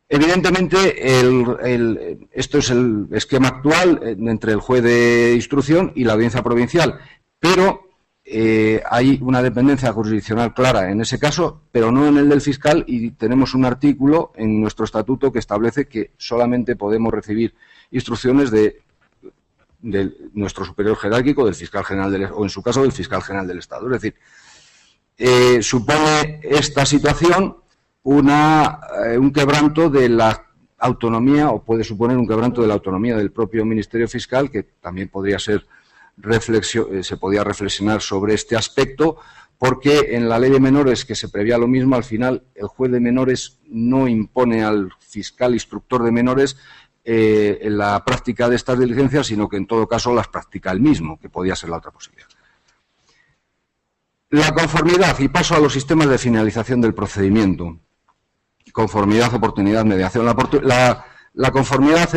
Evidentemente, esto es el esquema actual entre el juez de instrucción y la audiencia provincial, pero hay una dependencia jurisdiccional clara en ese caso, pero no en el del fiscal, y tenemos un artículo en nuestro estatuto que establece que solamente podemos recibir instrucciones de nuestro superior jerárquico, del fiscal general o en su caso del fiscal general del Estado. Es decir, supone esta situación un quebranto de la autonomía, o puede suponer un quebranto de la autonomía del propio Ministerio Fiscal, que también podría ser se podía reflexionar sobre este aspecto, porque en la ley de menores, que se prevía lo mismo, al final el juez de menores no impone al fiscal instructor de menores en la práctica de estas diligencias, sino que en todo caso las practica él mismo, que podía ser la otra posibilidad. La conformidad, y paso a los sistemas de finalización del procedimiento. Conformidad, oportunidad, mediación. La conformidad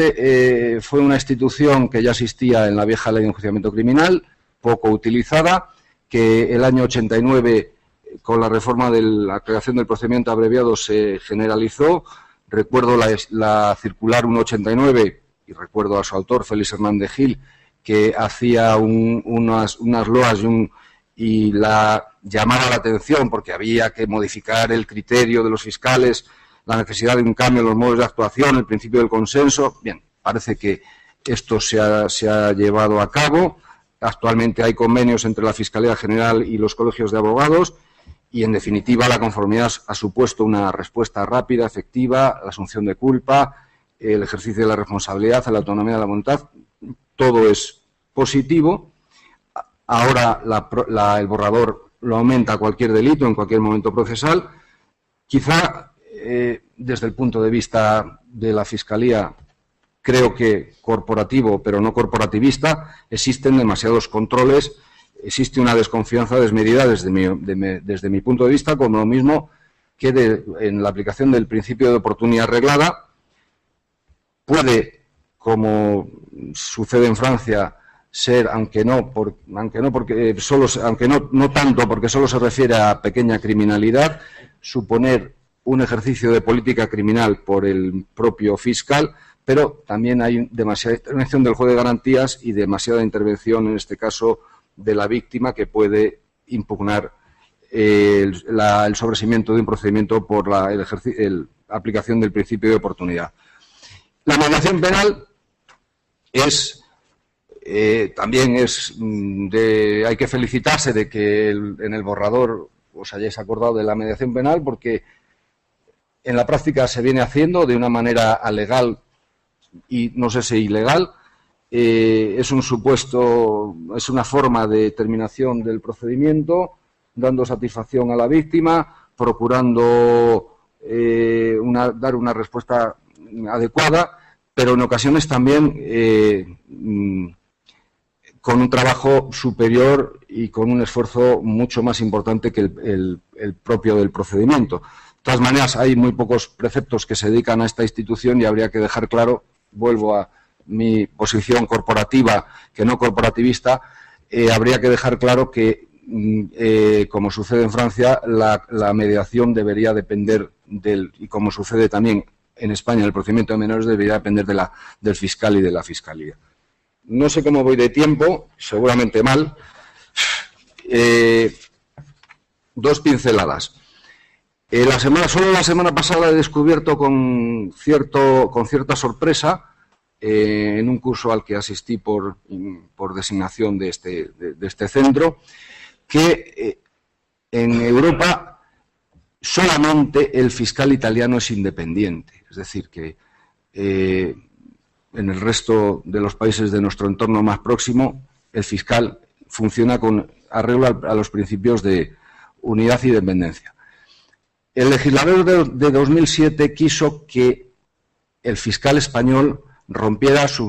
fue una institución que ya existía en la vieja ley de enjuiciamiento criminal, poco utilizada, que el año 89, con la reforma de la creación del procedimiento abreviado, se generalizó. Recuerdo la circular 189, y recuerdo a su autor, Félix Hernández Gil, que hacía unas loas y la llamaba la atención porque había que modificar el criterio de los fiscales, la necesidad de un cambio en los modos de actuación, el principio del consenso. Bien, parece que esto se ha llevado a cabo. Actualmente hay convenios entre la Fiscalía General y los colegios de abogados y, en definitiva, la conformidad ha supuesto una respuesta rápida, efectiva, la asunción de culpa, el ejercicio de la responsabilidad, la autonomía de la voluntad. Todo es positivo. Ahora el borrador lo aumenta a cualquier delito en cualquier momento procesal. Quizá desde el punto de vista de la Fiscalía, creo que corporativo, pero no corporativista, existen demasiados controles, existe una desconfianza desmedida desde mi punto de vista, como lo mismo que en la aplicación del principio de oportunidad reglada puede, como sucede en Francia, ser, aunque no tanto porque solo se refiere a pequeña criminalidad, suponer un ejercicio de política criminal por el propio fiscal, pero también hay demasiada intervención del juez de garantías y demasiada intervención, en este caso, de la víctima, que puede impugnar el sobreseimiento de un procedimiento por la aplicación del principio de oportunidad. La mediación penal hay que felicitarse de que en el borrador os hayáis acordado de la mediación penal, porque en la práctica se viene haciendo de una manera alegal y no sé si ilegal. Es un supuesto, es una forma de terminación del procedimiento, dando satisfacción a la víctima, procurando dar una respuesta adecuada, pero en ocasiones también con un trabajo superior y con un esfuerzo mucho más importante que el propio del procedimiento. De todas maneras, hay muy pocos preceptos que se dedican a esta institución y habría que dejar claro, vuelvo a mi posición corporativa que no corporativista, habría que dejar claro que, como sucede en Francia, la mediación debería depender y como sucede también en España, el procedimiento de menores debería depender del fiscal y de la Fiscalía. No sé cómo voy de tiempo, seguramente mal. Dos pinceladas. Solo la semana pasada he descubierto con cierta sorpresa, en un curso al que asistí por designación de este centro, que en Europa solamente el fiscal italiano es independiente. Es decir, que en el resto de los países de nuestro entorno más próximo, el fiscal funciona con arreglo a los principios de unidad y dependencia. El legislador de 2007 quiso que el fiscal español rompiera sus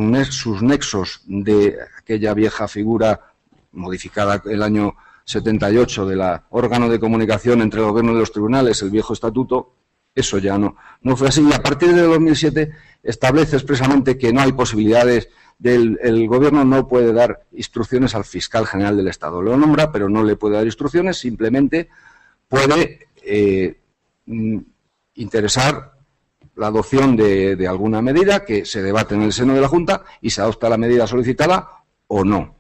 nexos de aquella vieja figura modificada el año 78 del órgano de comunicación entre el gobierno y los tribunales, el viejo estatuto. Eso ya no fue así. Y a partir de 2007 establece expresamente que no hay posibilidades, el gobierno no puede dar instrucciones al fiscal general del Estado. Lo nombra, pero no le puede dar instrucciones, simplemente puede interesar la adopción de alguna medida que se debate en el seno de la Junta y se adopta la medida solicitada o no.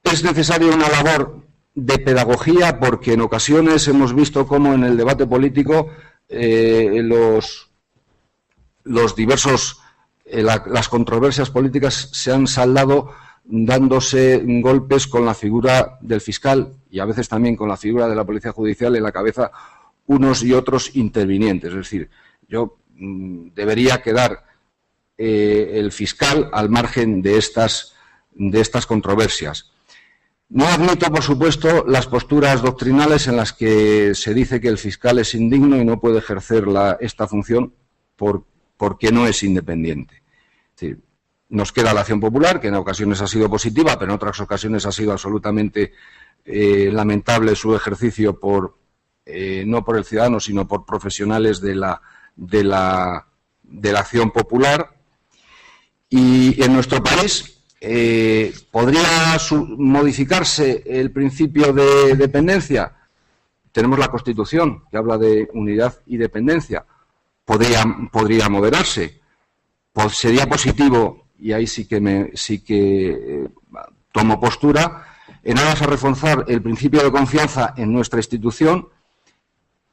Es necesaria una labor de pedagogía porque en ocasiones hemos visto cómo en el debate político las controversias políticas se han saldado dándose golpes con la figura del fiscal y a veces también con la figura de la Policía Judicial en la cabeza unos y otros intervinientes. Es decir, debería quedar el fiscal al margen de estas controversias. No admito, por supuesto, las posturas doctrinales en las que se dice que el fiscal es indigno y no puede ejercer esta función porque no es independiente. Es decir, nos queda la acción popular, que en ocasiones ha sido positiva, pero en otras ocasiones ha sido absolutamente lamentable su ejercicio no por el ciudadano, sino por profesionales de la acción popular. Y en nuestro país ¿podría modificarse el principio de dependencia? Tenemos la Constitución, que habla de unidad y dependencia. Podría moderarse. Sería positivo, y ahí sí que tomo postura, en aras a reforzar el principio de confianza en nuestra institución,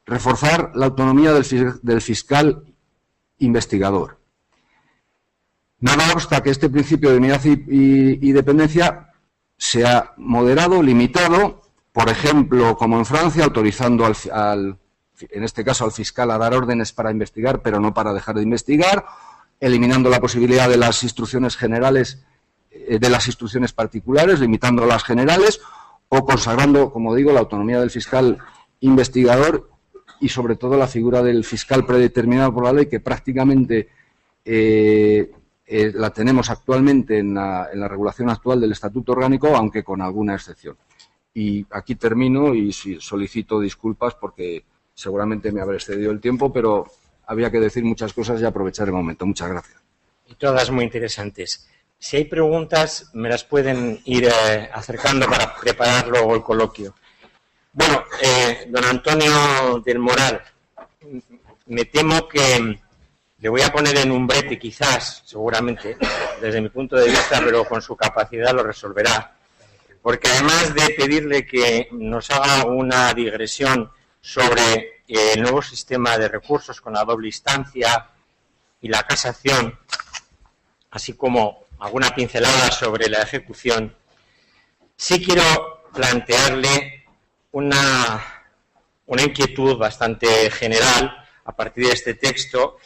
reforzar la autonomía del fiscal investigador. Nada obsta que este principio de unidad y dependencia sea moderado, limitado, por ejemplo, como en Francia, autorizando en este caso al fiscal a dar órdenes para investigar, pero no para dejar de investigar, eliminando la posibilidad de las instrucciones generales, de las instrucciones particulares, limitando las generales, o consagrando, como digo, la autonomía del fiscal investigador y sobre todo la figura del fiscal predeterminado por la ley, que prácticamente la tenemos actualmente en la regulación actual del Estatuto Orgánico, aunque con alguna excepción. Y aquí termino y solicito disculpas porque seguramente me habré excedido el tiempo, pero había que decir muchas cosas y aprovechar el momento. Muchas gracias. Y todas muy interesantes. Si hay preguntas, me las pueden ir acercando para preparar luego el coloquio. Bueno, don Antonio del Moral, me temo que le voy a poner en un brete, quizás, seguramente, desde mi punto de vista, pero con su capacidad lo resolverá. Porque además de pedirle que nos haga una digresión sobre el nuevo sistema de recursos con la doble instancia y la casación, así como alguna pincelada sobre la ejecución, sí quiero plantearle una inquietud bastante general a partir de este texto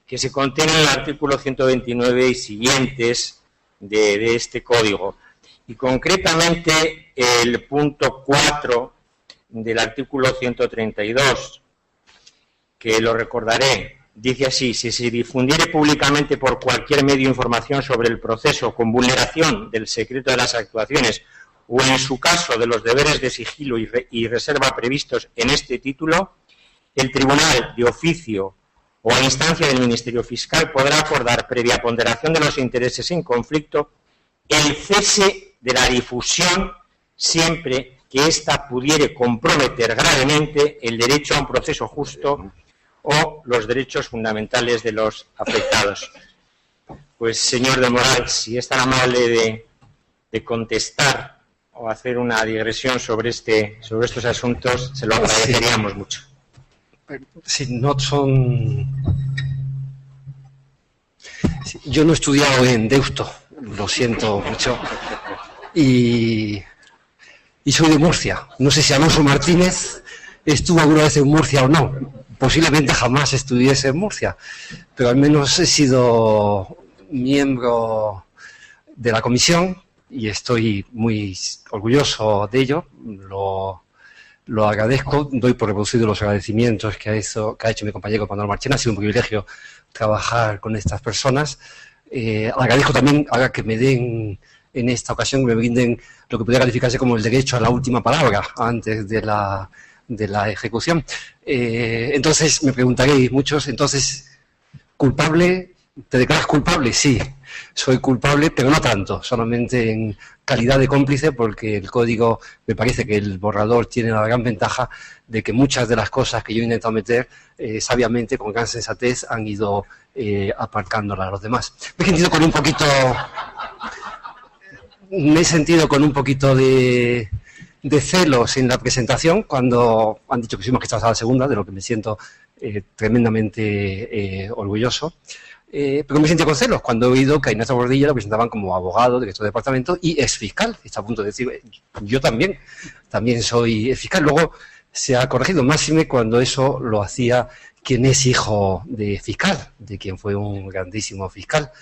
que se contiene en el artículo 129 y siguientes de este código, y concretamente el punto 4 del artículo 132, que lo recordaré, dice así: si se difundiere públicamente por cualquier medio información sobre el proceso con vulneración del secreto de las actuaciones o en su caso de los deberes de sigilo y reserva previstos en este título, el tribunal de oficio o a instancia del Ministerio Fiscal podrá acordar, previa ponderación de los intereses en conflicto, el cese de la difusión siempre que ésta pudiere comprometer gravemente el derecho a un proceso justo o los derechos fundamentales de los afectados. Pues, señor del Moral, si es tan amable de contestar o hacer una digresión sobre estos asuntos, se lo agradeceríamos mucho. Sí, no son... Sí, yo no he estudiado en Deusto, lo siento mucho, y soy de Murcia. No sé si Alonso Martínez estuvo alguna vez en Murcia o no. Posiblemente jamás estudiese en Murcia, pero al menos he sido miembro de la comisión y estoy muy orgulloso de ello. Lo agradezco, doy por reproducido los agradecimientos que ha hecho mi compañero Manuel Marchena. Ha sido un privilegio trabajar con estas personas. Agradezco también ahora que me den, en esta ocasión, que me brinden lo que podría calificarse como el derecho a la última palabra antes de la ejecución. Entonces, me preguntaréis muchos, entonces, culpable ¿Te declaras culpable? Sí, soy culpable, pero no tanto, solamente en calidad de cómplice, porque el código, me parece que el borrador tiene la gran ventaja de que muchas de las cosas que yo he intentado meter, sabiamente, con gran sensatez, han ido aparcándolas a los demás. Me he sentido con un poquito de celos en la presentación, cuando han dicho que soy magistrado a la segunda, de lo que me siento tremendamente orgulloso. Pero me sentí con celos cuando he oído que a Ignacio Bordilla lo presentaban como abogado, director de departamento y exfiscal. Está a punto de decir, yo también soy exfiscal. Luego se ha corregido, máxime cuando eso lo hacía quien es hijo de fiscal, de quien fue un grandísimo fiscal,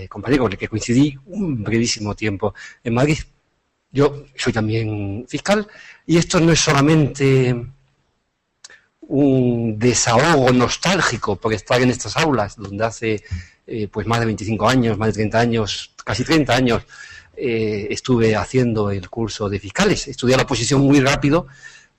compañero con el que coincidí un brevísimo tiempo en Madrid. Yo soy también fiscal y esto no es solamente un desahogo nostálgico por estar en estas aulas, donde hace pues más de 25 años, más de 30 años, casi 30 años, estuve haciendo el curso de fiscales. Estudié la oposición muy rápido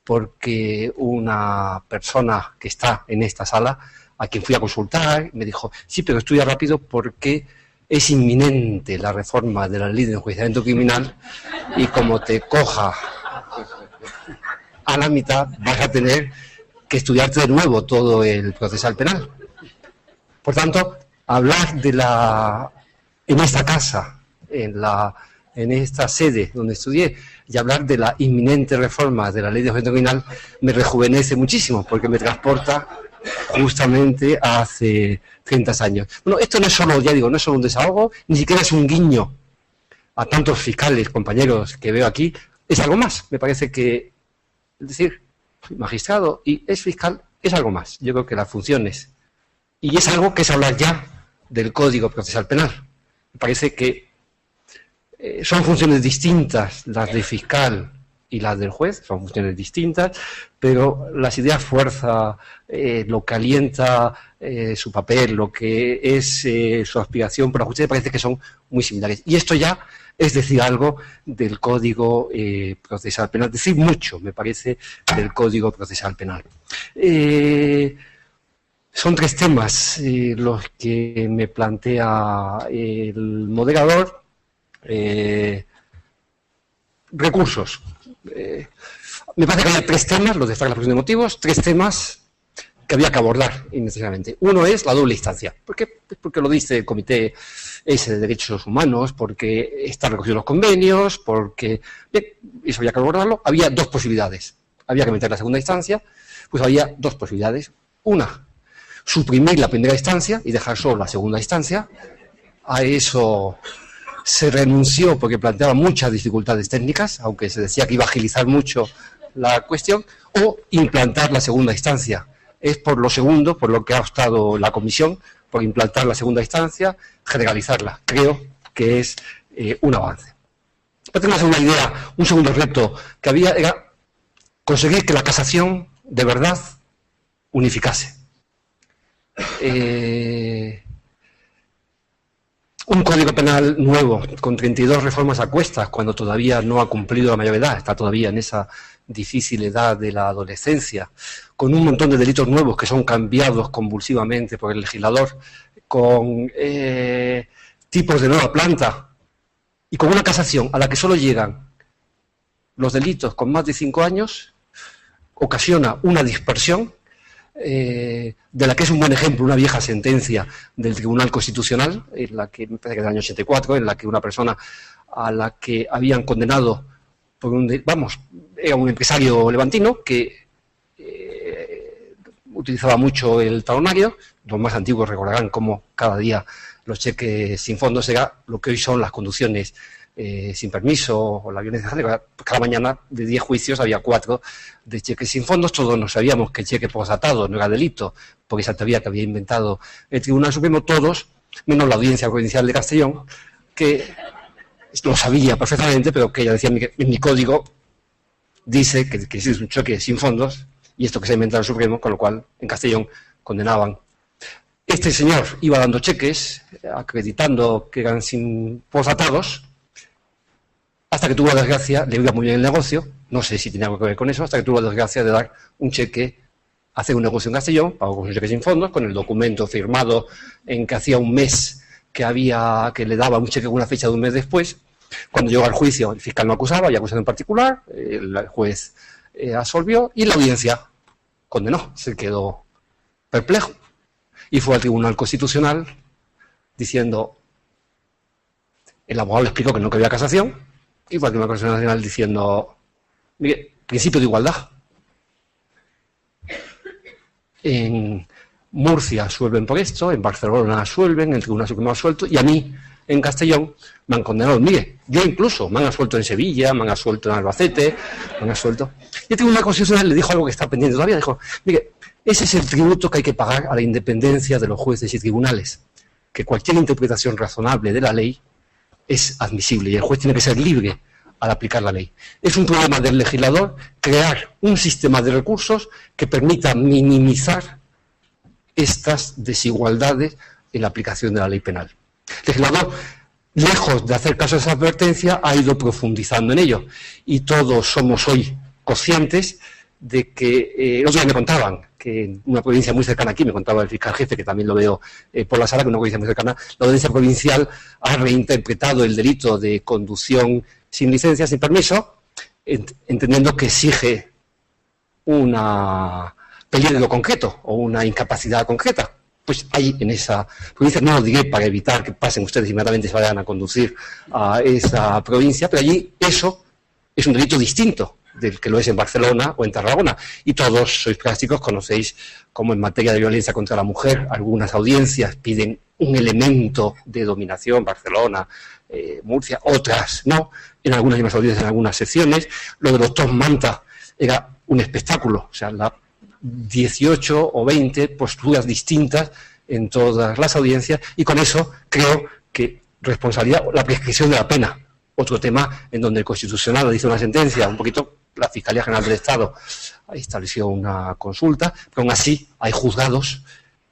porque una persona que está en esta sala, a quien fui a consultar, me dijo, sí, pero estudia rápido porque es inminente la reforma de la ley de enjuiciamiento criminal y como te coja a la mitad vas a tener que estudiarte de nuevo todo el procesal penal. Por tanto, hablar en esta casa, en esta sede donde estudié, y hablar de la inminente reforma de la ley de enjuiciamiento criminal me rejuvenece muchísimo, porque me transporta justamente a hace 30 años. Bueno, esto no es solo, ya digo, no es solo un desahogo, ni siquiera es un guiño a tantos fiscales, compañeros que veo aquí, es algo más. Me parece que, es decir, magistrado y es fiscal es algo más. Yo creo que las funciones, y es algo que es hablar ya del Código Procesal Penal. Me parece que son funciones distintas las de fiscal y las del juez, son funciones distintas, pero las ideas fuerza, lo que alienta su papel, lo que es su aspiración por la justicia, parece que son muy similares. Y esto ya es decir algo del Código Procesal Penal, decir mucho, me parece, del Código Procesal Penal. Son 3 temas los que me plantea el moderador. Recursos. Me parece que hay 3 temas, los destaca la exposición de motivos, 3 temas que había que abordar innecesariamente. Uno es la doble instancia. ¿Por qué? Porque lo dice el Comité ese de Derechos Humanos, porque están recogidos los convenios, porque bien, eso había que abordarlo. Había 2 posibilidades. Había que meter la segunda instancia, pues había 2 posibilidades. Una, suprimir la primera instancia y dejar solo la segunda instancia. A eso se renunció porque planteaba muchas dificultades técnicas, aunque se decía que iba a agilizar mucho la cuestión, o implantar la segunda instancia. Es por lo segundo, por lo que ha optado la comisión, por implantar la segunda instancia, generalizarla. Creo que es un avance. Pero una segunda idea, un segundo reto que había era conseguir que la casación de verdad unificase. Un código penal nuevo, con 32 reformas a cuestas, cuando todavía no ha cumplido la mayoría, está todavía en esa difícil edad de la adolescencia, con un montón de delitos nuevos que son cambiados convulsivamente por el legislador, con tipos de nueva planta, y con una casación a la que solo llegan los delitos con más de 5 años, ocasiona una dispersión de la que es un buen ejemplo una vieja sentencia del Tribunal Constitucional, en la que, me parece que del año 84, en la que una persona a la que habían condenado por era un empresario levantino que utilizaba mucho el talonario. Los más antiguos recordarán cómo cada día los cheques sin fondos era lo que hoy son las conducciones sin permiso o la violencia. Cada mañana de 10 juicios había 4 de cheques sin fondos. Todos nos sabíamos que el cheque posatado no era delito, porque esa teoría que había inventado el Tribunal Supremo, todos, menos la Audiencia Provincial de Castellón, que lo sabía perfectamente, pero que ella decía, en mi código dice que existe un cheque sin fondos, y esto que se ha inventado el Supremo, con lo cual en Castellón condenaban. Este señor iba dando cheques, acreditando que eran sin posatados, hasta que tuvo la desgracia, le iba muy bien el negocio, no sé si tenía algo que ver con eso, hasta que tuvo la desgracia de dar un cheque hacer un negocio en Castellón, pago con cheques sin fondos, con el documento firmado en que hacía un mes que le daba un cheque con una fecha de un mes después. Cuando llegó al juicio, el fiscal no acusaba, y acusado en particular, el juez absolvió y la audiencia condenó, se quedó perplejo. Y fue al Tribunal Constitucional diciendo, el abogado le explicó que no había casación, y fue al Tribunal Constitucional diciendo, mire, principio de igualdad. En Murcia suelven por esto, en Barcelona suelven, el Tribunal Supremo ha suelto, y a mí, en Castellón, me han condenado. Mire, yo incluso me han absuelto en Sevilla, me han absuelto en Albacete, me han absuelto. Y el Tribunal Constitucional le dijo algo que está pendiente todavía, dijo, mire, ese es el tributo que hay que pagar a la independencia de los jueces y tribunales, que cualquier interpretación razonable de la ley es admisible y el juez tiene que ser libre al aplicar la ley. Es un problema del legislador crear un sistema de recursos que permita minimizar estas desigualdades en la aplicación de la ley penal. El legislador, lejos de hacer caso a esa advertencia, ha ido profundizando en ello. Y todos somos hoy conscientes de que, el otro día me contaban, que en una provincia muy cercana aquí, me contaba el fiscal jefe, que también lo veo por la sala, que es una provincia muy cercana, la audiencia provincial ha reinterpretado el delito de conducción sin licencia, sin permiso, entendiendo que exige una peligro concreto o una incapacidad concreta. Pues ahí en esa provincia, no lo diré para evitar que pasen ustedes inmediatamente y se vayan a conducir a esa provincia, pero allí eso es un delito distinto del que lo es en Barcelona o en Tarragona. Y todos sois prácticos, conocéis cómo en materia de violencia contra la mujer algunas audiencias piden un elemento de dominación, Barcelona, Murcia, otras no, en algunas mismas audiencias, en algunas secciones. Lo de los top manta era un espectáculo, o sea, 18 o 20 posturas distintas en todas las audiencias, y con eso creo que responsabilidad, la prescripción de la pena, otro tema en donde el Constitucional dice una sentencia, un poquito la Fiscalía General del Estado estableció una consulta, pero aún así hay juzgados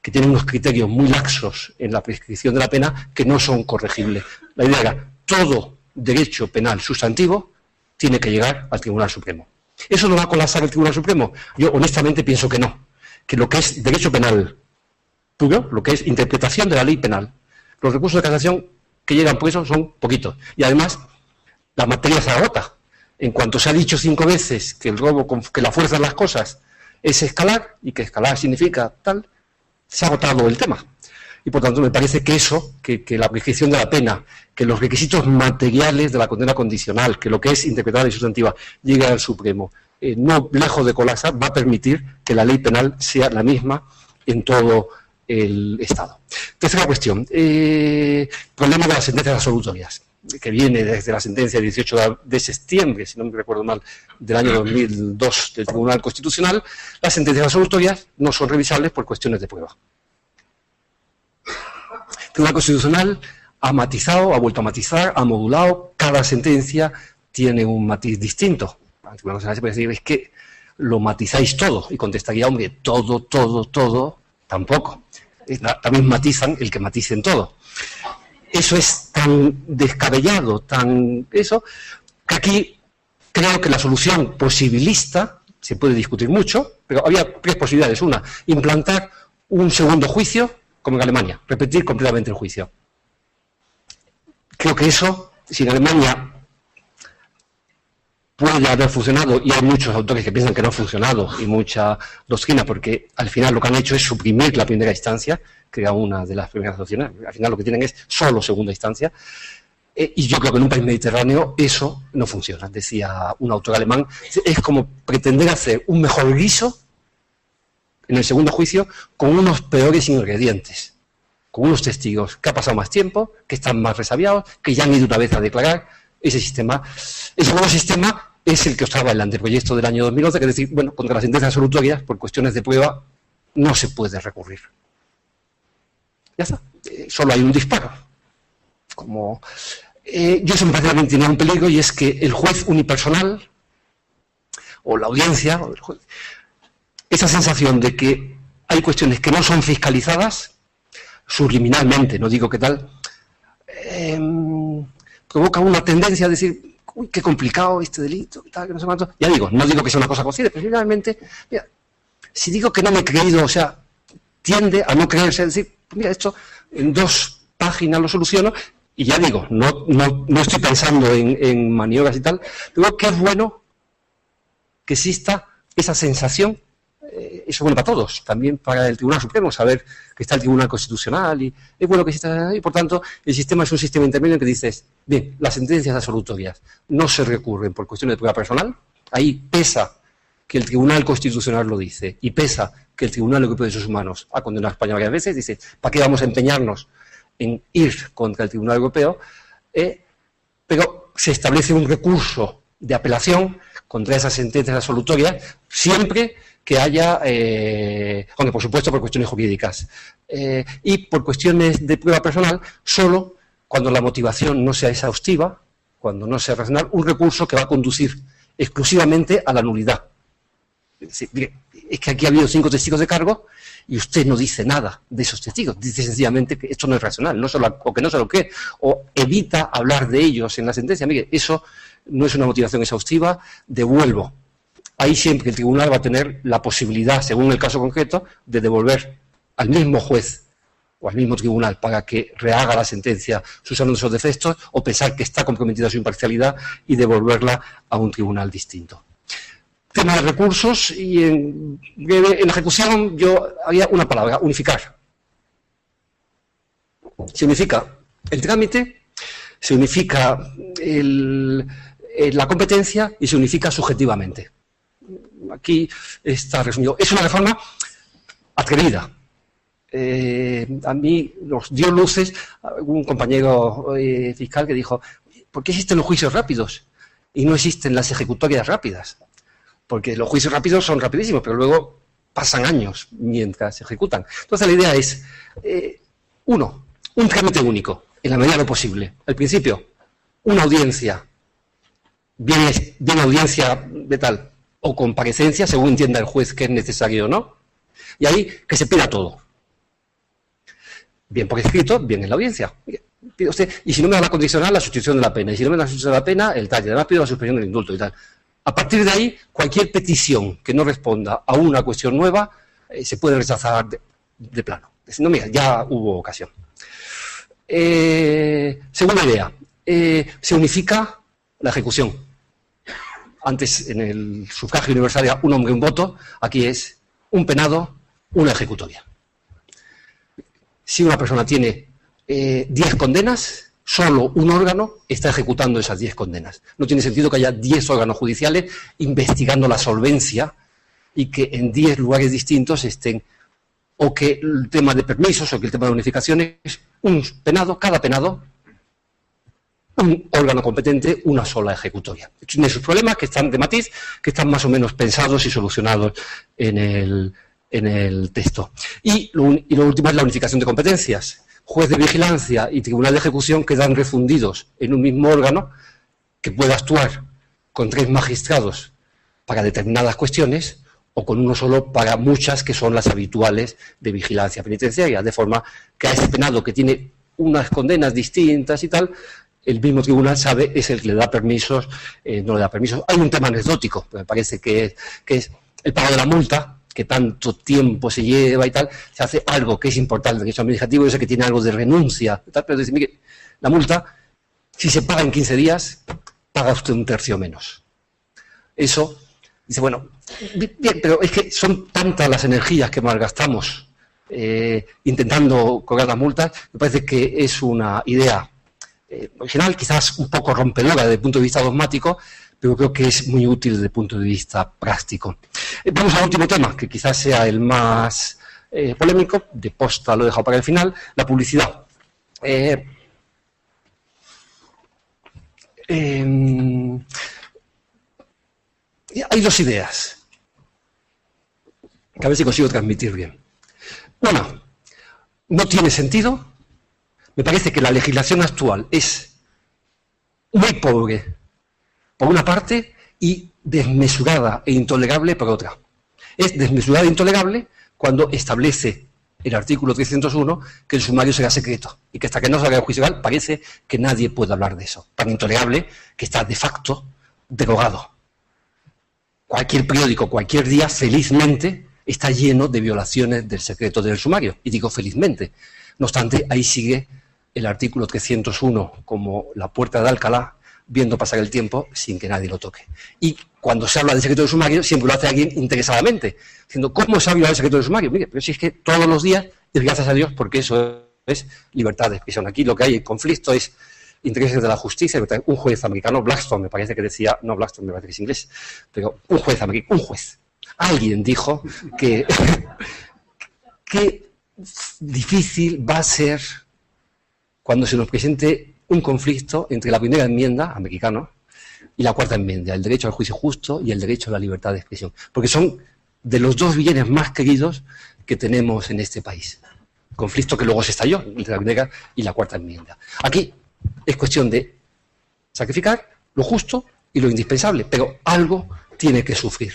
que tienen unos criterios muy laxos en la prescripción de la pena que no son corregibles. La idea era, todo derecho penal sustantivo tiene que llegar al Tribunal Supremo. ¿Eso no va a colapsar el Tribunal Supremo? Yo honestamente pienso que no, que lo que es derecho penal puro, lo que es interpretación de la ley penal, los recursos de casación que llegan por eso son poquitos. Y además, la materia se agota. En cuanto se ha dicho 5 veces que el robo, que la fuerza de las cosas es escalar, y que escalar significa tal, se ha agotado el tema. Y por tanto me parece que eso, que la prescripción de la pena, que los requisitos materiales de la condena condicional, que lo que es interpretada y sustantiva llegue al Supremo, no lejos de colapsar, va a permitir que la ley penal sea la misma en todo el Estado. Tercera cuestión, problema de las sentencias absolutorias, que viene desde la sentencia del 18 de septiembre, si no me recuerdo mal, del año 2002 del Tribunal Constitucional. Las sentencias absolutorias no son revisables por cuestiones de prueba. El Tribunal Constitucional ha matizado, ha vuelto a matizar, ha modulado, cada sentencia tiene un matiz distinto. El Tribunal Constitucional se puede decir, es que lo matizáis todo, y contestaría, hombre, todo, tampoco. También matizan el que maticen todo. Eso es tan descabellado, tan eso, que aquí creo que la solución posibilista, se puede discutir mucho, pero había 3 posibilidades. Una, implantar un segundo juicio, como en Alemania, repetir completamente el juicio. Creo que eso, si en Alemania puede haber funcionado, y hay muchos autores que piensan que no ha funcionado, y mucha doctrina, porque al final lo que han hecho es suprimir la primera instancia, que era una de las primeras opciones. Al final lo que tienen es solo segunda instancia, y yo creo que en un país mediterráneo eso no funciona. Decía un autor alemán, es como pretender hacer un mejor guiso en el segundo juicio con unos peores ingredientes, con unos testigos que ha pasado más tiempo, que están más resabiados, que ya han ido una vez a declarar. Ese nuevo sistema es el que estaba el anteproyecto del año 2011, que es decir, bueno, contra las sentencias absolutorias, por cuestiones de prueba, no se puede recurrir. Ya está, solo hay un disparo. Yo eso me parece que tiene un peligro, y es que el juez unipersonal, o la audiencia, o el juez, esa sensación de que hay cuestiones que no son fiscalizadas, subliminalmente, no digo qué tal, provoca una tendencia a decir, uy, qué complicado este delito, tal, que no sé cuánto. Ya digo, no digo que sea una cosa consciente, pero finalmente, mira, Si digo que no me he creído, o sea, tiende a no creerse, es decir, mira, esto en 2 páginas lo soluciono, y ya digo, no estoy pensando en maniobras y tal, digo que es bueno que exista esa sensación. Eso es bueno para todos, también para el Tribunal Supremo, saber que está el Tribunal Constitucional, y es bueno que exista, y por tanto el sistema es un sistema intermedio en que dices, bien, las sentencias absolutorias no se recurren por cuestiones de prueba personal, ahí pesa que el Tribunal Constitucional lo dice, y pesa que el Tribunal Europeo de Derechos Humanos ha condenado a España varias veces, dice, ¿para qué vamos a empeñarnos en ir contra el Tribunal Europeo? Pero se establece un recurso de apelación contra esas sentencias absolutorias, siempre que haya, aunque por supuesto por cuestiones jurídicas, y por cuestiones de prueba personal, solo cuando la motivación no sea exhaustiva, cuando no sea racional, un recurso que va a conducir exclusivamente a la nulidad. Es decir, mire, es que aquí ha habido 5 testigos de cargo y usted no dice nada de esos testigos, dice sencillamente que esto no es racional, o que no sé lo que, o evita hablar de ellos en la sentencia. Mire, eso no es una motivación exhaustiva, devuelvo. Ahí siempre el tribunal va a tener la posibilidad, según el caso concreto, de devolver al mismo juez o al mismo tribunal para que rehaga la sentencia subsanando esos defectos, o pensar que está comprometida su imparcialidad y devolverla a un tribunal distinto. Tema de recursos, y en la ejecución yo haría una palabra, unificar. Se unifica el trámite, se unifica la competencia y se unifica subjetivamente. Aquí está resumido. Es una reforma atrevida. A mí nos dio luces un compañero fiscal que dijo, ¿por qué existen los juicios rápidos y no existen las ejecutorias rápidas? Porque los juicios rápidos son rapidísimos, pero luego pasan años mientras se ejecutan. Entonces la idea es, un trámite único, en la medida de lo posible. Al principio, una audiencia, bien audiencia de tal, o comparecencia, según entienda el juez que es necesario o no, y ahí que se pida todo. Bien por escrito, bien en la audiencia. Pide usted, y si no me da la condicional, la sustitución de la pena, y si no me da la sustitución de la pena, el talle, además pido la suspensión del indulto y tal. A partir de ahí, cualquier petición que no responda a una cuestión nueva se puede rechazar de plano. No, mira, ya hubo ocasión. Segunda idea, se unifica la ejecución. Antes, en el sufragio universal era un hombre, un voto, aquí es un penado, una ejecutoria. Si una persona tiene 10 condenas, solo un órgano está ejecutando esas 10 condenas. No tiene sentido que haya 10 órganos judiciales investigando la solvencia y que en 10 lugares distintos estén, o que el tema de permisos o que el tema de unificaciones, un penado, cada penado, un órgano competente, una sola ejecutoria. Tiene sus problemas que están de matiz, que están más o menos pensados y solucionados en el texto. Y lo último es la unificación de competencias. Juez de vigilancia y tribunal de ejecución quedan refundidos en un mismo órgano que puede actuar con 3 magistrados para determinadas cuestiones o con uno solo para muchas que son las habituales de vigilancia penitenciaria, de forma que a ese penado que tiene unas condenas distintas y tal, el mismo tribunal sabe es el que le da permisos, no le da permisos. Hay un tema anecdótico, me parece que es el pago de la multa, que tanto tiempo se lleva y tal, se hace algo que es importante, el derecho administrativo, yo sé que tiene algo de renuncia, tal, pero dice, mire, la multa, si se paga en 15 días, paga usted un tercio menos. Eso, dice, bueno, bien, pero es que son tantas las energías que malgastamos intentando cobrar las multas, me parece que es una idea original, quizás un poco rompedora desde el punto de vista dogmático, pero creo que es muy útil desde el punto de vista práctico. Vamos al último tema, que quizás sea el más polémico, de posta lo he dejado para el final, la publicidad. Hay 2 ideas, que a ver si consigo transmitir bien. Una, no tiene sentido. Me parece que la legislación actual es muy pobre, por una parte, y desmesurada e intolerable por otra. Es desmesurada e intolerable cuando establece el artículo 301 que el sumario será secreto y que hasta que no salga el juicio oral parece que nadie puede hablar de eso. Tan intolerable que está de facto derogado. Cualquier periódico, cualquier día, felizmente, está lleno de violaciones del secreto del sumario. Y digo felizmente. No obstante, ahí sigue el artículo 301 como la puerta de Alcalá, viendo pasar el tiempo sin que nadie lo toque. Y cuando se habla del secreto del sumario, siempre lo hace alguien interesadamente, diciendo, ¿cómo se ha violado el secreto del sumario? Mire, pero si es que todos los días, y gracias a Dios, porque eso es libertad de expresión. Aquí lo que hay en conflicto es intereses de la justicia. Un juez americano, Blackstone, me parece que decía, no, Blackstone me parece que es inglés, pero un juez, alguien dijo que, que difícil va a ser cuando se nos presente un conflicto entre la primera enmienda, americana, y la cuarta enmienda, el derecho al juicio justo y el derecho a la libertad de expresión, porque son de los dos bienes más queridos que tenemos en este país. Conflicto que luego se estalló entre la primera y la cuarta enmienda. Aquí es cuestión de sacrificar lo justo y lo indispensable, pero algo tiene que sufrir.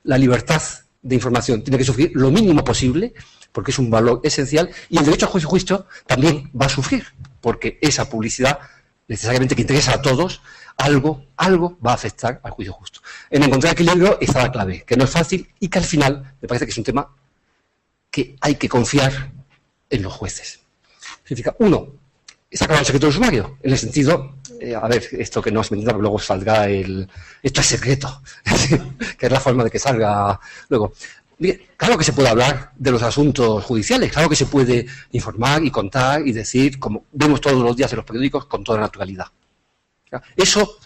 La libertad de información tiene que sufrir lo mínimo posible, porque es un valor esencial, y el derecho al juicio justo también va a sufrir, porque esa publicidad, necesariamente que interesa a todos, algo va a afectar al juicio justo. En encontrar equilibrio está la clave, que no es fácil y que al final me parece que es un tema que hay que confiar en los jueces. Significa, uno, sacar el secreto del sumario, en el sentido, a ver, esto que no es mentira, porque luego saldrá esto es secreto, que es la forma de que salga luego. Bien, claro que se puede hablar de los asuntos judiciales, claro que se puede informar y contar y decir, como vemos todos los días en los periódicos, con toda naturalidad. Eso,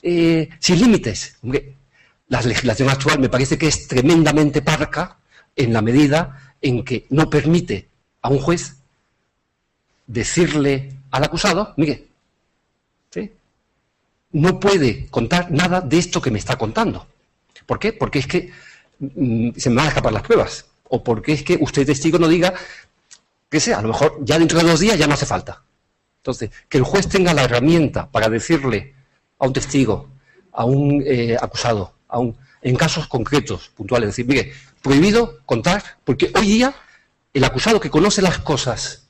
sin límites. La legislación actual me parece que es tremendamente parca en la medida en que no permite a un juez decirle al acusado, mire, ¿sí?, no puede contar nada de esto que me está contando. ¿Por qué? Porque es que se me van a escapar las pruebas, o porque es que usted testigo no diga que sea, a lo mejor ya dentro de 2 días ya no hace falta. Entonces, que el juez tenga la herramienta para decirle a un testigo, a un acusado, en casos concretos, puntuales, decir, mire, prohibido contar, porque hoy día el acusado que conoce las cosas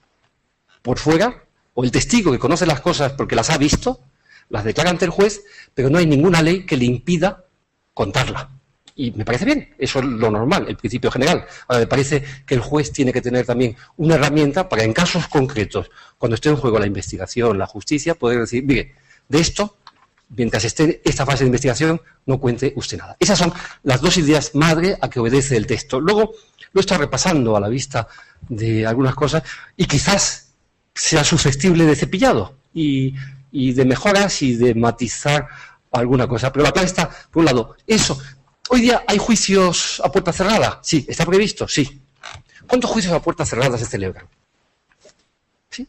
por fuera, o el testigo que conoce las cosas porque las ha visto, las declara ante el juez, pero no hay ninguna ley que le impida contarla. Y me parece bien, eso es lo normal, el principio general. Ahora, me parece que el juez tiene que tener también una herramienta para, en casos concretos, cuando esté en juego la investigación, la justicia, poder decir, mire, de esto, mientras esté en esta fase de investigación, no cuente usted nada. Esas son las dos ideas madre a que obedece el texto. Luego lo está repasando a la vista de algunas cosas y quizás sea susceptible de cepillado y de mejoras y de matizar alguna cosa. Pero la clave está, por un lado, eso. Hoy día hay juicios a puerta cerrada. Sí, está previsto, sí. ¿Cuántos juicios a puerta cerrada se celebran? ¿Sí?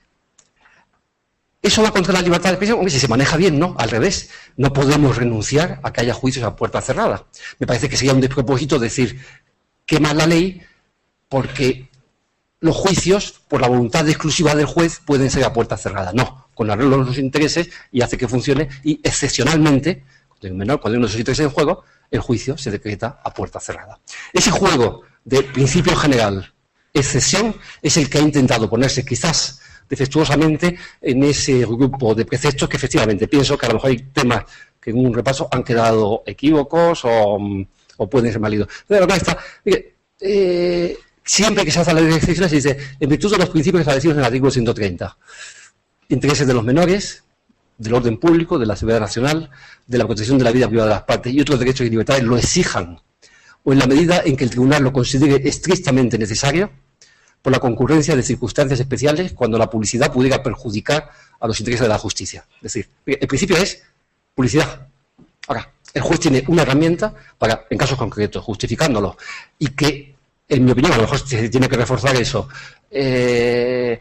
¿Eso va contra la libertad de expresión? Hombre, si se maneja bien, no, al revés. No podemos renunciar a que haya juicios a puerta cerrada. Me parece que sería un despropósito decir quemar la ley porque los juicios, por la voluntad exclusiva del juez, pueden ser a puerta cerrada. No, con arreglo de los intereses y hace que funcione y excepcionalmente, cuando hay unos intereses en juego, el juicio se decreta a puerta cerrada. Ese juego de principio general, excepción, es el que ha intentado ponerse quizás defectuosamente en ese grupo de preceptos que efectivamente pienso que a lo mejor hay temas que en un repaso han quedado equívocos o pueden ser válidos. Pero acá está, mire, siempre que se hace la ley de excepciones se dice, en virtud de los principios establecidos en el artículo 130, intereses de los menores, del orden público, de la seguridad nacional, de la protección de la vida privada de las partes y otros derechos y libertades lo exijan, o en la medida en que el tribunal lo considere estrictamente necesario, por la concurrencia de circunstancias especiales cuando la publicidad pudiera perjudicar a los intereses de la justicia. Es decir, el principio es publicidad. Ahora, el juez tiene una herramienta para, en casos concretos, justificándolo, y que, en mi opinión, a lo mejor se tiene que reforzar eso, hay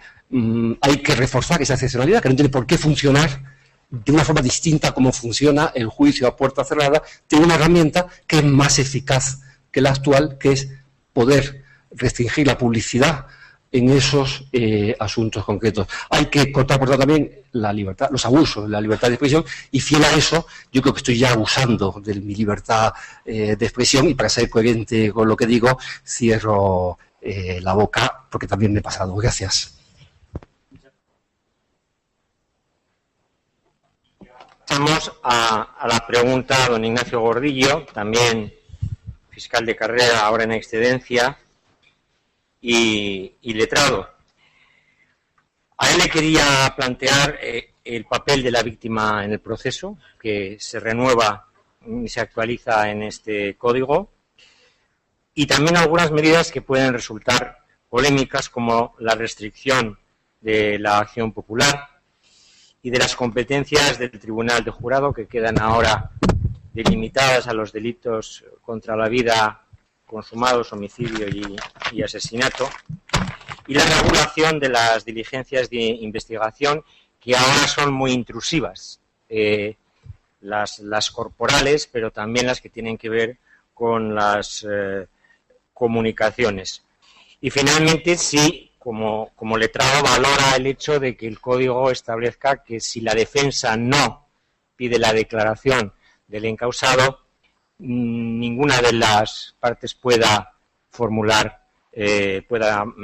que reforzar esa excepcionalidad, que no tiene por qué funcionar de una forma distinta como funciona el juicio a puerta cerrada. Tiene una herramienta que es más eficaz que la actual, que es poder restringir la publicidad en esos asuntos concretos. Hay que cortar, por tanto, también la libertad, los abusos de la libertad de expresión, y fiel a eso, yo creo que estoy ya abusando de mi libertad de expresión, y para ser coherente con lo que digo, cierro la boca, porque también me he pasado. Gracias. Pasamos a la pregunta a don Ignacio Gordillo, también fiscal de carrera, ahora en excedencia, y letrado. A él le quería plantear el papel de la víctima en el proceso, que se renueva y se actualiza en este código, y también algunas medidas que pueden resultar polémicas, como la restricción de la acción popular y de las competencias del Tribunal de Jurado, que quedan ahora delimitadas a los delitos contra la vida consumados, homicidio y asesinato, y la regulación de las diligencias de investigación, que ahora son muy intrusivas, las corporales, pero también las que tienen que ver con las comunicaciones. Y finalmente, sí, como letrado, valora el hecho de que el Código establezca que si la defensa no pide la declaración del encausado, ninguna de las partes pueda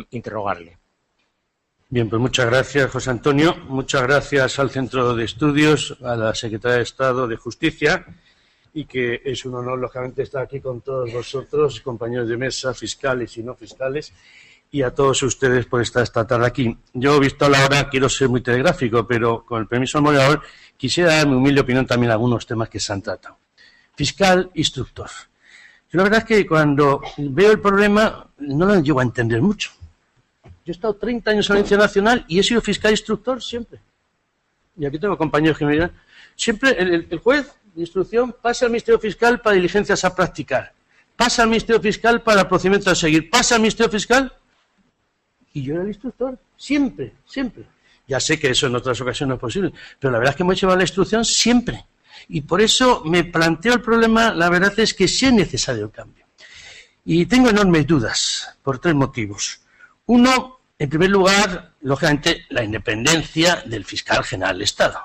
interrogarle. Bien, pues muchas gracias, José Antonio. Muchas gracias al Centro de Estudios, a la Secretaría de Estado de Justicia, y que es un honor, lógicamente, estar aquí con todos vosotros, compañeros de mesa, fiscales y no fiscales, y a todos ustedes por estar esta tarde aquí. Yo, visto a la hora, quiero ser muy telegráfico, pero con el permiso del moderador, quisiera dar mi humilde opinión también a algunos temas que se han tratado. Fiscal, instructor. Yo la verdad es que cuando veo el problema no lo llego a entender mucho. Yo he estado 30 años en la Audiencia Nacional y he sido fiscal instructor siempre. Y aquí tengo compañeros que me dirán, siempre el juez de instrucción pasa al Ministerio Fiscal para diligencias a practicar, pasa al Ministerio Fiscal para procedimientos a seguir, pasa al Ministerio Fiscal y yo era el instructor, siempre, siempre. Ya sé que eso en otras ocasiones no es posible, pero la verdad es que hemos llevado la instrucción siempre. Y por eso me planteo el problema, la verdad es que sí es necesario el cambio. Y tengo enormes dudas por 3 motivos. Uno, en primer lugar, lógicamente, la independencia del fiscal general del Estado.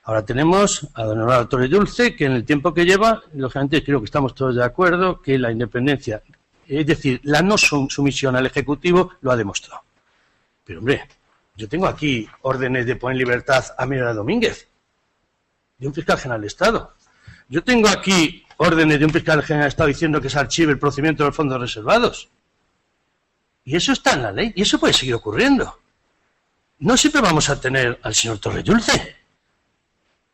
Ahora tenemos a don Honorario Torres Dulce, que en el tiempo que lleva, lógicamente creo que estamos todos de acuerdo que la independencia, es decir, la no sumisión al Ejecutivo, lo ha demostrado. Pero hombre, yo tengo aquí órdenes de poner en libertad a Mira Domínguez, de un fiscal general de Estado. Yo tengo aquí órdenes de un fiscal general de Estado diciendo que se archive el procedimiento de los fondos reservados. Y eso está en la ley, y eso puede seguir ocurriendo. No siempre vamos a tener al señor Torres Dulce.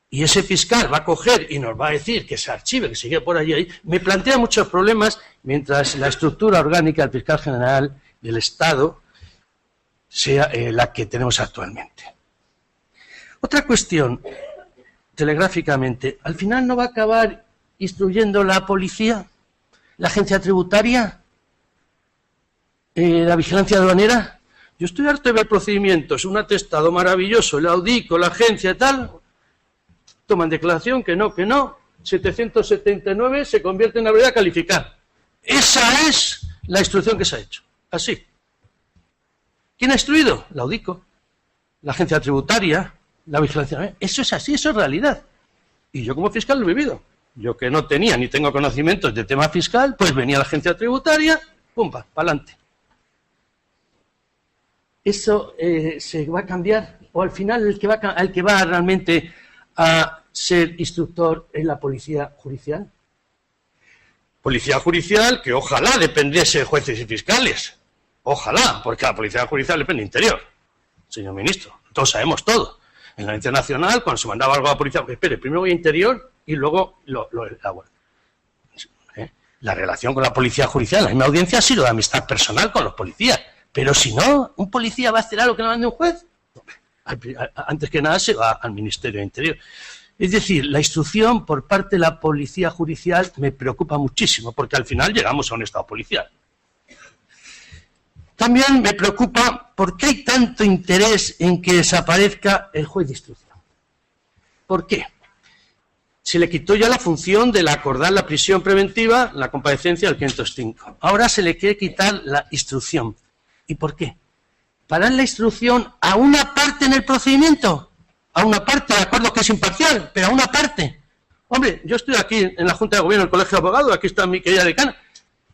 Y ese fiscal va a coger y nos va a decir que se archive, que sigue por allí. Me plantea muchos problemas mientras la estructura orgánica del fiscal general del Estado sea la que tenemos actualmente. Otra cuestión, telegráficamente, ¿al final no va a acabar instruyendo la policía, la agencia tributaria, la vigilancia aduanera? Yo estoy harto de ver procedimientos, un atestado maravilloso, el AUDICO, la agencia y tal, toman declaración que no, 779 se convierte en habilidad a calificar. Esa es la instrucción que se ha hecho, así. ¿Quién ha instruido? La AUDICO, la agencia tributaria, la vigilancia. Eso es así, eso es realidad. Y yo como fiscal lo he vivido. Yo que no tenía ni tengo conocimientos de tema fiscal, pues venía la agencia tributaria, pumpa, para adelante. ¿Eso se va a cambiar? ¿O al final el que va realmente a ser instructor es la policía judicial? Policía judicial que ojalá dependiese de jueces y fiscales. Ojalá, porque la policía judicial depende de Interior, señor ministro. Todos sabemos todo. En la Audiencia Nacional, cuando se mandaba algo a la policía, porque espere, primero voy a Interior y luego la relación con la policía judicial, la misma audiencia ha sido de amistad personal con los policías. Pero si no, ¿un policía va a hacer algo que no mande un juez? Antes que nada se va al Ministerio de Interior. Es decir, la instrucción por parte de la policía judicial me preocupa muchísimo, porque al final llegamos a un estado policial. También me preocupa por qué hay tanto interés en que desaparezca el juez de instrucción. ¿Por qué? Se le quitó ya la función de acordar la prisión preventiva, la comparecencia del 505. Ahora se le quiere quitar la instrucción. ¿Y por qué? Parar la instrucción a una parte en el procedimiento. A una parte, de acuerdo que es imparcial, pero a una parte. Hombre, yo estoy aquí en la Junta de Gobierno del Colegio de Abogados, aquí está mi querida decana.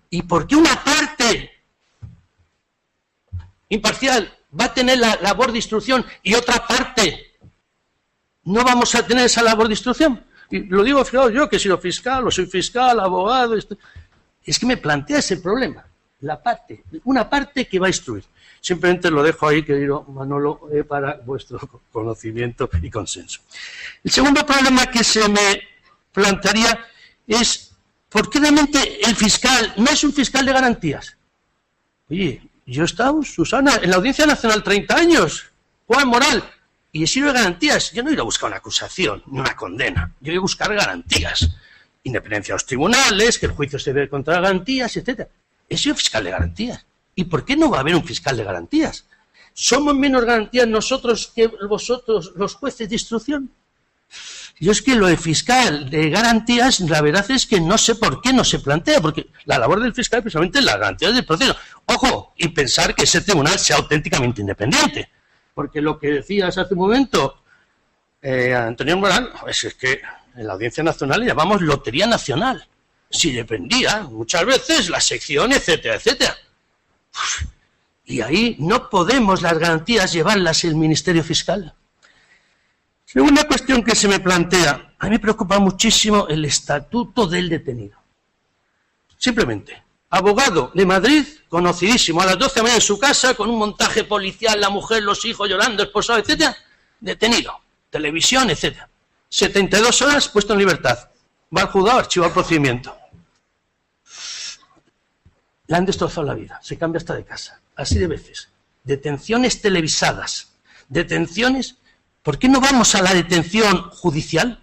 ¿Y por qué una parte imparcial va a tener la labor de instrucción y otra parte no vamos a tener esa labor de instrucción? Y lo digo, fijaos, yo que he sido fiscal, o soy fiscal, abogado, es que me plantea ese problema. una parte que va a instruir. Simplemente lo dejo ahí, querido Manolo, para vuestro conocimiento y consenso. El segundo problema que se me plantearía es ¿por qué realmente el fiscal no es un fiscal de garantías? Oye, yo he estado, Susana, en la Audiencia Nacional 30 años, Juan Moral, y he sido de garantías. Yo no he ido a buscar una acusación ni una condena, yo he ido a buscar garantías. Independencia de los tribunales, que el juicio se dé contra garantías, etc. He sido fiscal de garantías. ¿Y por qué no va a haber un fiscal de garantías? ¿Somos menos garantías nosotros que vosotros, los jueces de instrucción? Yo es que lo de fiscal de garantías, la verdad es que no sé por qué no se plantea, porque la labor del fiscal es precisamente la garantía del proceso. Ojo, y pensar que ese tribunal sea auténticamente independiente. Porque lo que decías hace un momento, Antonio Moral, pues es que en la Audiencia Nacional le llamamos Lotería Nacional. Si dependía, muchas veces, la sección, etcétera, etcétera. Y ahí no podemos las garantías llevarlas el Ministerio Fiscal. Segunda cuestión que se me plantea, a mí me preocupa muchísimo el estatuto del detenido. Simplemente, abogado de Madrid, conocidísimo, a las 12 de la mañana en su casa, con un montaje policial, la mujer, los hijos llorando, esposado, etcétera, detenido, televisión, etcétera. 72 horas puesto en libertad. Va al juzgado, archiva el procedimiento. Le han destrozado la vida, se cambia hasta de casa, así de veces. Detenciones televisadas, detenciones. ¿Por qué no vamos a la detención judicial?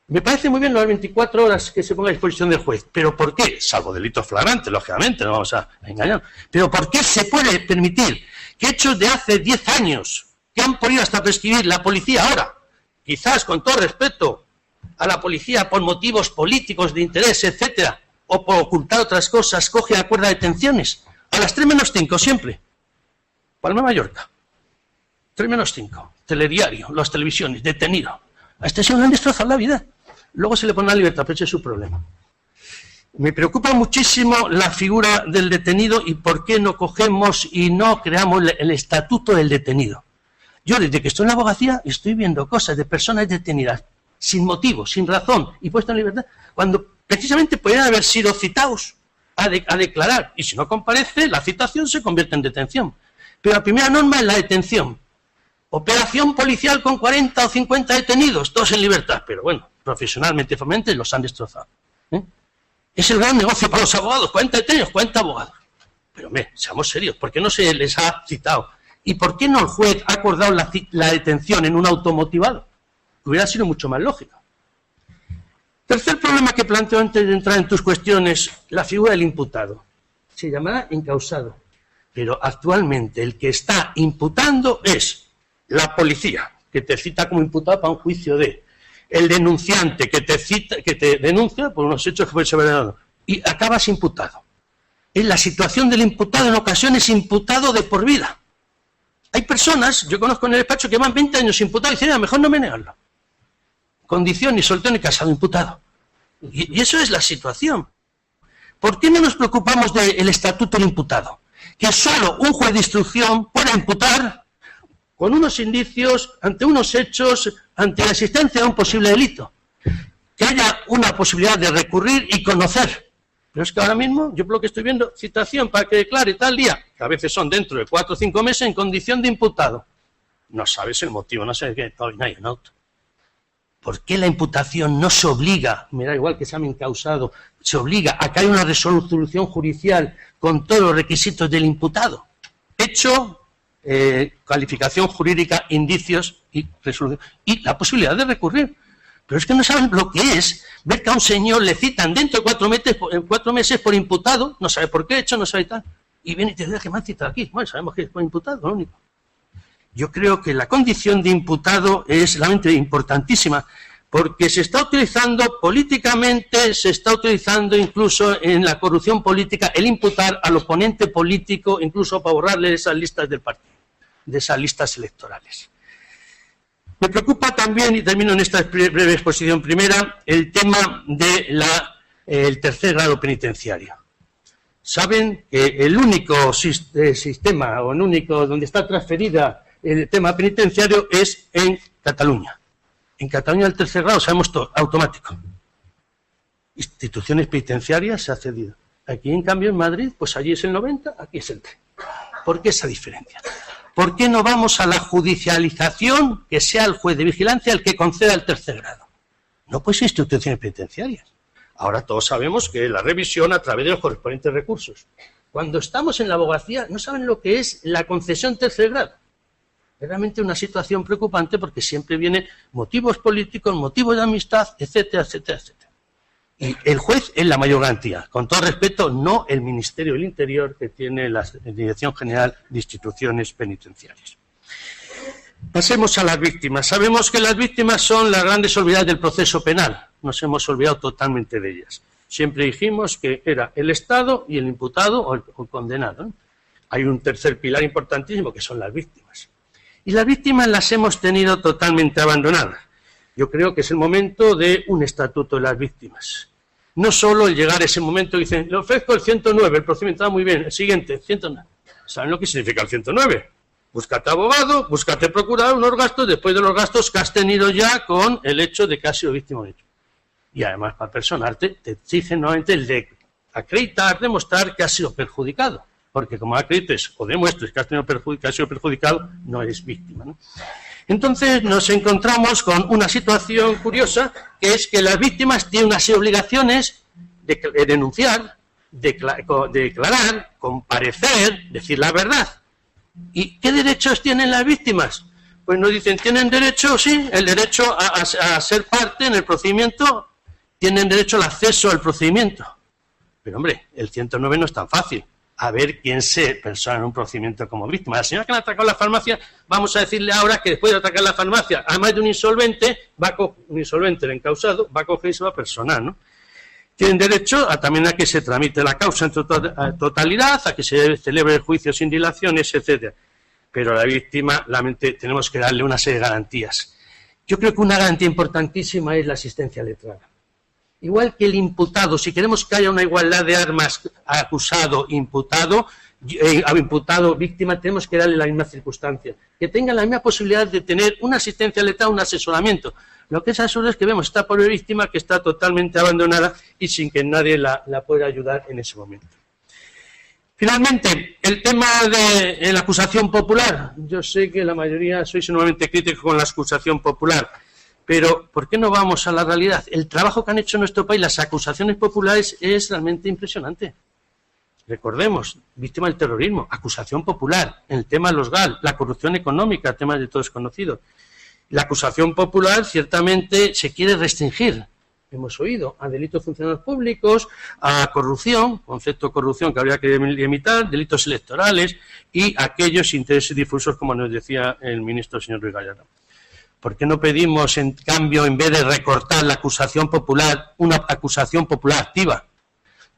Me parece muy bien las 24 horas que se ponga a disposición del juez, pero ¿por qué? Salvo delitos flagrantes, lógicamente, no vamos a engañar. Pero ¿por qué se puede permitir que hechos de hace 10 años, que han podido hasta prescribir la policía ahora, quizás con todo respeto a la policía por motivos políticos de interés, etcétera, o por ocultar otras cosas, coge y acuerda detenciones? A las 3 menos 5 siempre. Palma de Mallorca. 3 menos 5. Telediario, las televisiones, detenido. A este señor le han destrozado la vida. Luego se le pone la libertad, pero ese es su problema. Me preocupa muchísimo la figura del detenido y por qué no cogemos y no creamos el estatuto del detenido. Yo desde que estoy en la abogacía estoy viendo cosas de personas detenidas sin motivo, sin razón y puestas en libertad, cuando precisamente podrían haber sido citados a declarar. Y si no comparece, la citación se convierte en detención. Pero la primera norma es la detención. Operación policial con 40 o 50 detenidos, todos en libertad. Pero bueno, profesionalmente, formalmente, los han destrozado. Es el gran negocio para los abogados. 40 detenidos, 40 abogados. Pero hombre, seamos serios, ¿por qué no se les ha citado? ¿Y por qué no el juez ha acordado la detención en un automotivado? Hubiera sido mucho más lógico. Tercer problema que planteo antes de entrar en tus cuestiones, la figura del imputado. Se llamará encausado. Pero actualmente el que está imputando es la policía, que te cita como imputado para un juicio de, el denunciante que te denuncia por unos hechos que pueden ser verdad, y acabas imputado. En la situación del imputado, en ocasiones imputado de por vida. Hay personas, yo conozco en el despacho, que van 20 años imputados y dicen, mejor no me negarlo. Condición ni soltero ni casado, imputado. Y eso es la situación. ¿Por qué no nos preocupamos del estatuto del imputado? Que solo un juez de instrucción pueda imputar con unos indicios, ante unos hechos, ante la existencia de un posible delito. Que haya una posibilidad de recurrir y conocer. Pero es que ahora mismo, yo por lo que estoy viendo, citación para que declare tal día, que a veces son dentro de 4 o 5 meses en condición de imputado. No sabes el motivo, no sabes qué, no hay un auto. ¿Por qué la imputación no se obliga, me da igual que se llame encausado, se obliga a que haya una resolución judicial con todos los requisitos del imputado? Hecho, calificación jurídica, indicios y resolución. Y la posibilidad de recurrir. Pero es que no saben lo que es ver que a un señor le citan dentro de 4 meses por imputado, no sabe por qué hecho, no sabe tal, y viene y te dice que me han citado aquí. Bueno, sabemos que es por imputado, lo único. Yo creo que la condición de imputado es realmente importantísima, porque se está utilizando políticamente, se está utilizando incluso en la corrupción política el imputar al oponente político, incluso para borrarle esas listas del partido, de esas listas electorales. Me preocupa también, y termino en esta breve exposición primera, el tema del tercer grado penitenciario. Saben que el único sistema, o el único donde está transferida el tema penitenciario es en Cataluña. En Cataluña el tercer grado, sabemos todo, automático. Instituciones penitenciarias se ha cedido. Aquí, en cambio, en Madrid, pues allí es el 90, aquí es el 30. ¿Por qué esa diferencia? ¿Por qué no vamos a la judicialización, que sea el juez de vigilancia el que conceda el tercer grado? No pues instituciones penitenciarias. Ahora todos sabemos que la revisión a través de los correspondientes recursos. Cuando estamos en la abogacía, no saben lo que es la concesión tercer grado. Es realmente una situación preocupante porque siempre vienen motivos políticos, motivos de amistad, etcétera, etcétera, etcétera. Y el juez es la mayor garantía. Con todo respeto, no el Ministerio del Interior, que tiene la Dirección General de Instituciones Penitenciarias. Pasemos a las víctimas. Sabemos que las víctimas son las grandes olvidadas del proceso penal. Nos hemos olvidado totalmente de ellas. Siempre dijimos que era el Estado y el imputado o el condenado, ¿no? Hay un tercer pilar importantísimo, que son las víctimas. Y las víctimas las hemos tenido totalmente abandonadas. Yo creo que es el momento de un estatuto de las víctimas. No solo el llegar a ese momento y dicen, le ofrezco el 109, el procedimiento está muy bien, el siguiente, 109. ¿Saben lo que significa el 109? Búscate abogado, búscate procurador, unos gastos, después de los gastos que has tenido ya con el hecho de que has sido víctima de un hecho. Y además, para personarte, te exigen nuevamente el de acreditar, demostrar que has sido perjudicado. Porque como acredites o demuestres que has sido perjudicado, no eres víctima, ¿no? Entonces nos encontramos con una situación curiosa, que es que las víctimas tienen unas obligaciones de denunciar, declarar, comparecer, decir la verdad. ¿Y qué derechos tienen las víctimas? Pues nos dicen, tienen derecho, sí, el derecho a ser parte en el procedimiento, tienen derecho al acceso al procedimiento. Pero hombre, el 109 no es tan fácil. A ver quién se persona en un procedimiento como víctima. La señora que le ha atracado la farmacia, vamos a decirle ahora que después de atracar la farmacia, además de un insolvente, el encausado, va a coger y se va a personar, ¿no? Tienen derecho también a que se tramite la causa en totalidad, a que se celebre el juicio sin dilaciones, etcétera. Pero a la víctima, realmente, tenemos que darle una serie de garantías. Yo creo que una garantía importantísima es la asistencia letrada. Igual que el imputado, si queremos que haya una igualdad de armas acusado, imputado, víctima, tenemos que darle la misma circunstancia, que tenga la misma posibilidad de tener una asistencia letrada, un asesoramiento. Lo que es absurdo es que vemos esta pobre víctima que está totalmente abandonada y sin que nadie la pueda ayudar en ese momento. Finalmente, el tema de la acusación popular. Yo sé que la mayoría sois enormemente críticos con la acusación popular. Pero, ¿por qué no vamos a la realidad? El trabajo que han hecho en nuestro país, las acusaciones populares, es realmente impresionante. Recordemos, víctima del terrorismo, acusación popular, el tema de los GAL, la corrupción económica, tema de todos conocidos. La acusación popular, ciertamente, se quiere restringir, hemos oído, a delitos de funcionarios públicos, a corrupción, concepto de corrupción que habría que limitar, delitos electorales y aquellos intereses difusos, como nos decía el ministro señor Ruiz Gallardón. ¿Por qué no pedimos, en cambio, en vez de recortar la acusación popular, una acusación popular activa?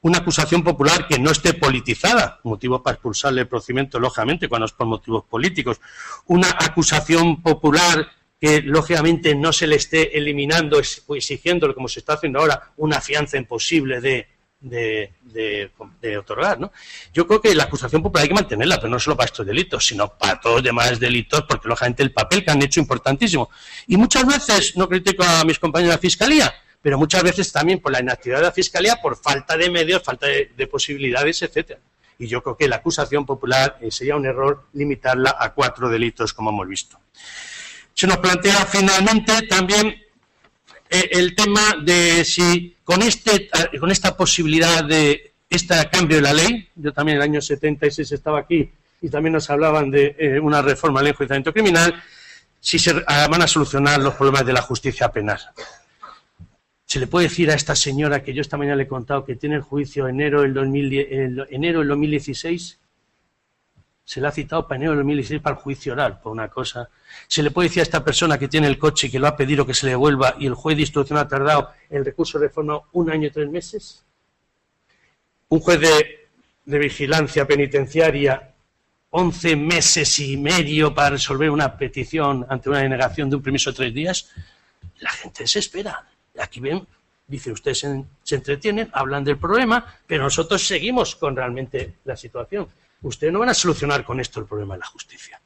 Una acusación popular que no esté politizada, motivo para expulsarle el procedimiento, lógicamente, cuando es por motivos políticos. Una acusación popular que, lógicamente, no se le esté eliminando, exigiéndole, como se está haciendo ahora, una fianza imposible de otorgar, ¿no? Yo creo que la acusación popular hay que mantenerla, pero no solo para estos delitos, sino para todos los demás delitos, porque lógicamente el papel que han hecho es importantísimo. Y muchas veces, no critico a mis compañeros de la Fiscalía, pero muchas veces también por la inactividad de la Fiscalía, por falta de medios, falta de posibilidades, etcétera. Y yo creo que la acusación popular sería un error limitarla a 4 delitos, como hemos visto. Se nos plantea finalmente también el tema de si con esta posibilidad de este cambio de la ley, yo también en el año 76 estaba aquí y también nos hablaban de una reforma a la ley de enjuiciamiento criminal, si se van a solucionar los problemas de la justicia penal. ¿Se le puede decir a esta señora que yo esta mañana le he contado que tiene el juicio enero del 2016? Se le ha citado para enero del 2016 para el juicio oral, por una cosa. ¿Se le puede decir a esta persona que tiene el coche y que lo ha pedido que se le devuelva y el juez de instrucción ha tardado el recurso de reforma 1 año y 3 meses? Un juez de vigilancia penitenciaria 11 meses y medio para resolver una petición ante una denegación de un permiso de 3 días. La gente se espera. Aquí ven, dice usted, se entretienen, hablan del problema, pero nosotros seguimos con realmente la situación. Ustedes no van a solucionar con esto el problema de la justicia.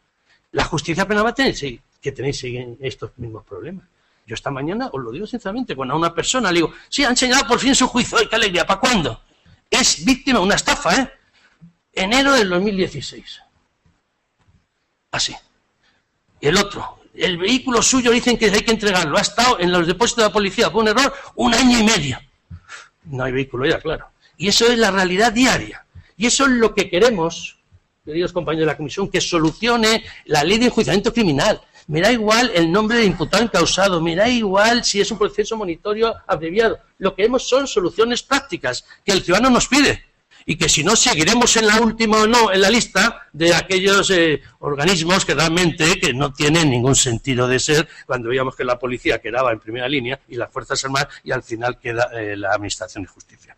La justicia penal va a tener que tenéis estos mismos problemas. Yo esta mañana, os lo digo sinceramente, cuando a una persona le digo, sí, han señalado por fin su juicio, ¡ay, qué alegría! ¿Para cuándo? es víctima de una estafa, enero del 2016. Así. Y el otro, el vehículo suyo dicen que hay que entregarlo, ha estado en los depósitos de la policía por un error 1 año y medio. No hay vehículo ya, claro. Y eso es la realidad diaria. Y eso es lo que queremos, queridos compañeros de la comisión, que solucione la ley de enjuiciamiento criminal. Me da igual el nombre de imputado encausado, me da igual si es un proceso monitorio abreviado. Lo que queremos son soluciones prácticas que el ciudadano nos pide. Y que si no, seguiremos en la última o no en la lista de aquellos organismos que realmente que no tienen ningún sentido de ser, cuando veíamos que la policía quedaba en primera línea y las Fuerzas Armadas y al final queda la Administración de Justicia.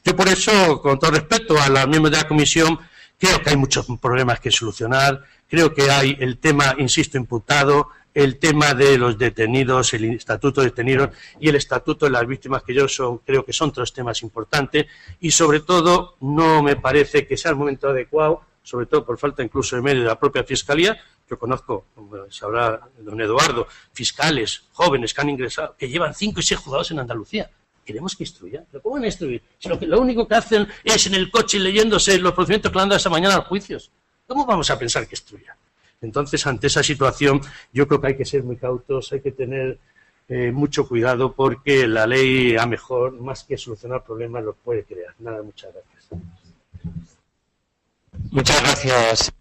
Yo por eso, con todo respeto a los miembros de la comisión, creo que hay muchos problemas que solucionar, creo que hay el tema, insisto, imputado, el tema de los detenidos, el estatuto de detenidos y el estatuto de las víctimas, que creo que son 3 temas importantes, y sobre todo no me parece que sea el momento adecuado, sobre todo por falta incluso de medio de la propia Fiscalía. Yo conozco, como sabrá don Eduardo, fiscales jóvenes que han ingresado, que llevan 5 y 6 juzgados en Andalucía. Queremos que instruyan. ¿Pero cómo van a instruir? Si lo único que hacen es en el coche leyéndose los procedimientos que le han dado esta mañana a los juicios. ¿Cómo vamos a pensar que instruyan? Entonces, ante esa situación, yo creo que hay que ser muy cautos, hay que tener mucho cuidado, porque la ley, a mejor, más que solucionar problemas, los puede crear. Nada, muchas gracias. Muchas gracias.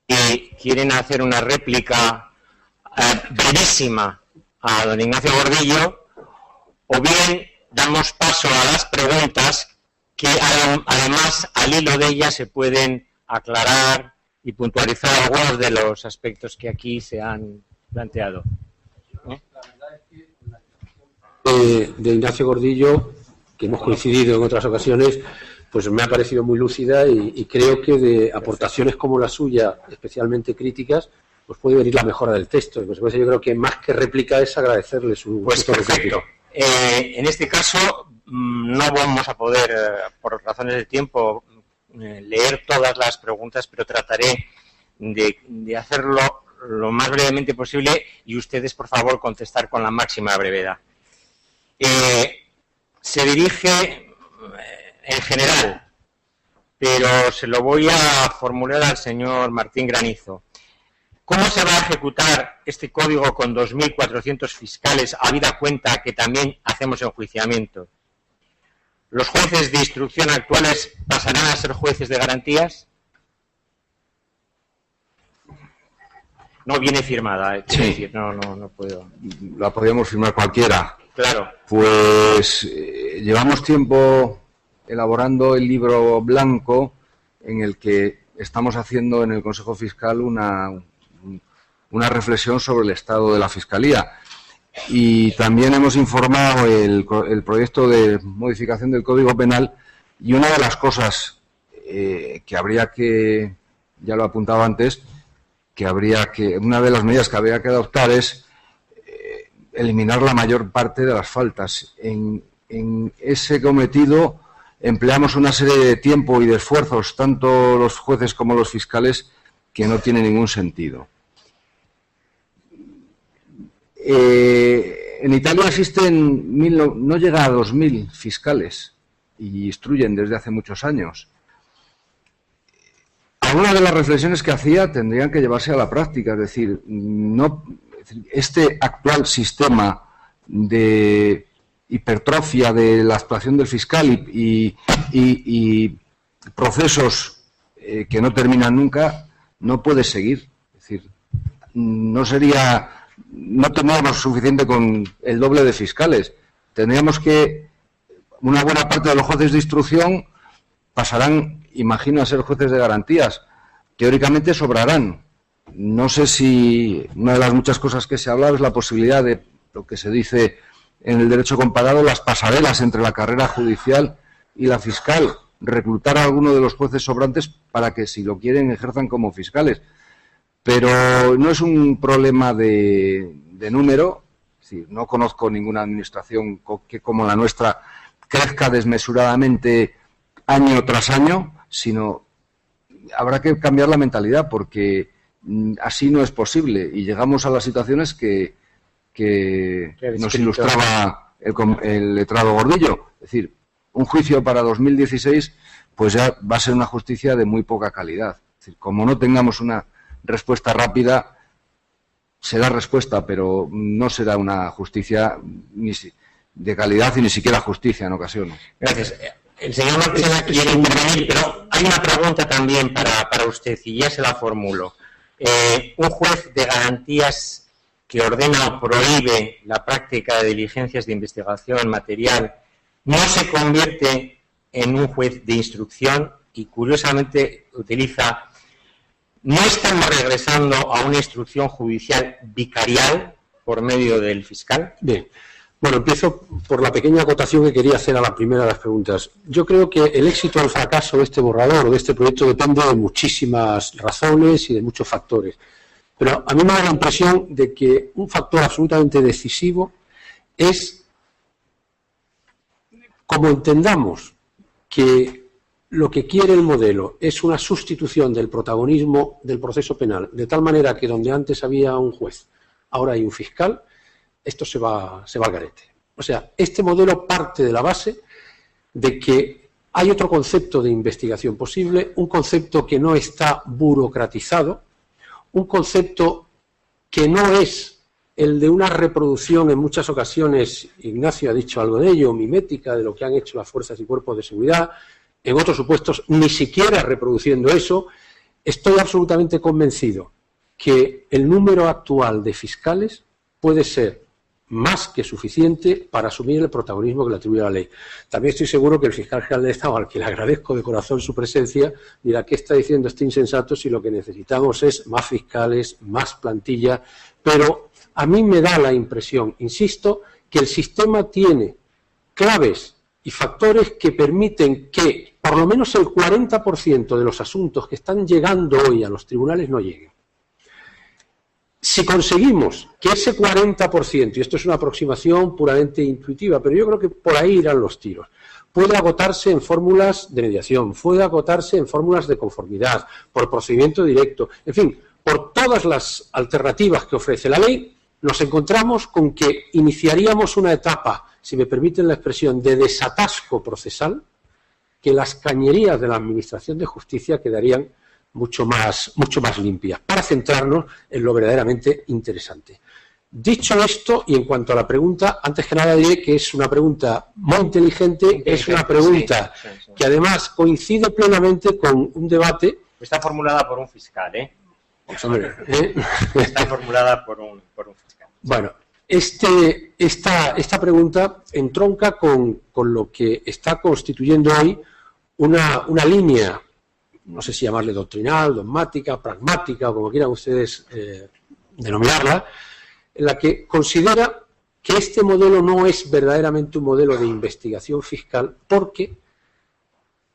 Y quieren hacer una réplica brevísima a don Ignacio Gordillo, o bien damos paso a las preguntas que además al hilo de ellas se pueden aclarar y puntualizar algunos de los aspectos que aquí se han planteado. De Ignacio Gordillo, que hemos coincidido en otras ocasiones, pues me ha parecido muy lúcida y creo que de aportaciones como la suya, especialmente críticas, pues puede venir la mejora del texto. En consecuencia, yo creo que más que réplica es agradecerle su... Pues perfecto. En este caso no vamos a poder, por razones de tiempo, leer todas las preguntas, pero trataré de hacerlo lo más brevemente posible y ustedes, por favor, contestar con la máxima brevedad. Se dirige en general, pero se lo voy a formular al señor Martín Granizo. ¿Cómo se va a ejecutar este código con 2.400 fiscales, habida cuenta que también hacemos enjuiciamiento? ¿Los jueces de instrucción actuales pasarán a ser jueces de garantías? No viene firmada, sí. Decir, no puedo. La podríamos firmar cualquiera. Claro. Pues llevamos tiempo elaborando el libro blanco en el que estamos haciendo en el Consejo Fiscal una reflexión sobre el estado de la Fiscalía. Y también hemos informado el proyecto de modificación del Código Penal, y una de las cosas que habría que, ya lo apuntaba antes, una de las medidas que habría que adoptar es eliminar la mayor parte de las faltas. En ese cometido empleamos una serie de tiempo y de esfuerzos, tanto los jueces como los fiscales, que no tiene ningún sentido. En Italia existen no llega a 2.000 fiscales y instruyen desde hace muchos años. Algunas de las reflexiones que hacía tendrían que llevarse a la práctica, es decir, este actual sistema de hipertrofia de la actuación del fiscal y procesos que no terminan nunca, no puede seguir. Es decir, no tendríamos suficiente con el doble de fiscales. Tendríamos que, una buena parte de los jueces de instrucción pasarán, imagino, a ser jueces de garantías. Teóricamente sobrarán. No sé si una de las muchas cosas que se ha hablado es la posibilidad de lo que se dice en el derecho comparado, las pasarelas entre la carrera judicial y la fiscal, reclutar a alguno de los jueces sobrantes para que, si lo quieren, ejerzan como fiscales. Pero no es un problema de número, es decir, no conozco ninguna administración que, como la nuestra, crezca desmesuradamente año tras año, sino habrá que cambiar la mentalidad, porque así no es posible y llegamos a las situaciones que nos ilustraba el letrado Gordillo. Es decir, un juicio para 2016 pues ya va a ser una justicia de muy poca calidad. Es decir, como no tengamos una respuesta rápida, será respuesta, pero no será una justicia de calidad y ni siquiera justicia en ocasiones. Gracias. El señor Marchena quiere intervenir, pero hay una pregunta también para usted y ya se la formulo. Un juez de garantías que ordena o prohíbe la práctica de diligencias de investigación material no se convierte en un juez de instrucción y curiosamente utiliza... ¿No estamos regresando a una instrucción judicial vicarial por medio del fiscal? Bien. Bueno, empiezo por la pequeña acotación que quería hacer a la primera de las preguntas. Yo creo que el éxito o el fracaso de este borrador o de este proyecto depende de muchísimas razones y de muchos factores. Pero a mí me da la impresión de que un factor absolutamente decisivo es como entendamos que lo que quiere el modelo es una sustitución del protagonismo del proceso penal, de tal manera que donde antes había un juez, ahora hay un fiscal, esto se va al garete. O sea, este modelo parte de la base de que hay otro concepto de investigación posible, un concepto que no está burocratizado, un concepto que no es el de una reproducción, en muchas ocasiones, Ignacio ha dicho algo de ello, mimética de lo que han hecho las fuerzas y cuerpos de seguridad, en otros supuestos ni siquiera reproduciendo eso. Estoy absolutamente convencido que el número actual de fiscales puede ser más que suficiente para asumir el protagonismo que le atribuye la ley. También estoy seguro que el fiscal general del Estado, al que le agradezco de corazón su presencia, dirá: ¿qué está diciendo este insensato si lo que necesitamos es más fiscales, más plantilla? Pero a mí me da la impresión, insisto, que el sistema tiene claves y factores que permiten que por lo menos el 40% de los asuntos que están llegando hoy a los tribunales no lleguen. Si conseguimos que ese 40%, y esto es una aproximación puramente intuitiva, pero yo creo que por ahí irán los tiros, puede agotarse en fórmulas de mediación, puede agotarse en fórmulas de conformidad, por procedimiento directo, en fin, por todas las alternativas que ofrece la ley, nos encontramos con que iniciaríamos una etapa, si me permiten la expresión, de desatasco procesal, que las cañerías de la Administración de Justicia quedarían mucho más limpias, para centrarnos en lo verdaderamente interesante. Dicho esto, y en cuanto a la pregunta, antes que nada diré que es una pregunta muy inteligente, es una pregunta que además coincide plenamente con un debate... Está formulada por un fiscal, ¿eh? Está formulada por un fiscal. Bueno, esta pregunta entronca con lo que está constituyendo hoy una línea, no sé si llamarle doctrinal, dogmática, pragmática, o como quieran ustedes denominarla, en la que considera que este modelo no es verdaderamente un modelo de investigación fiscal, porque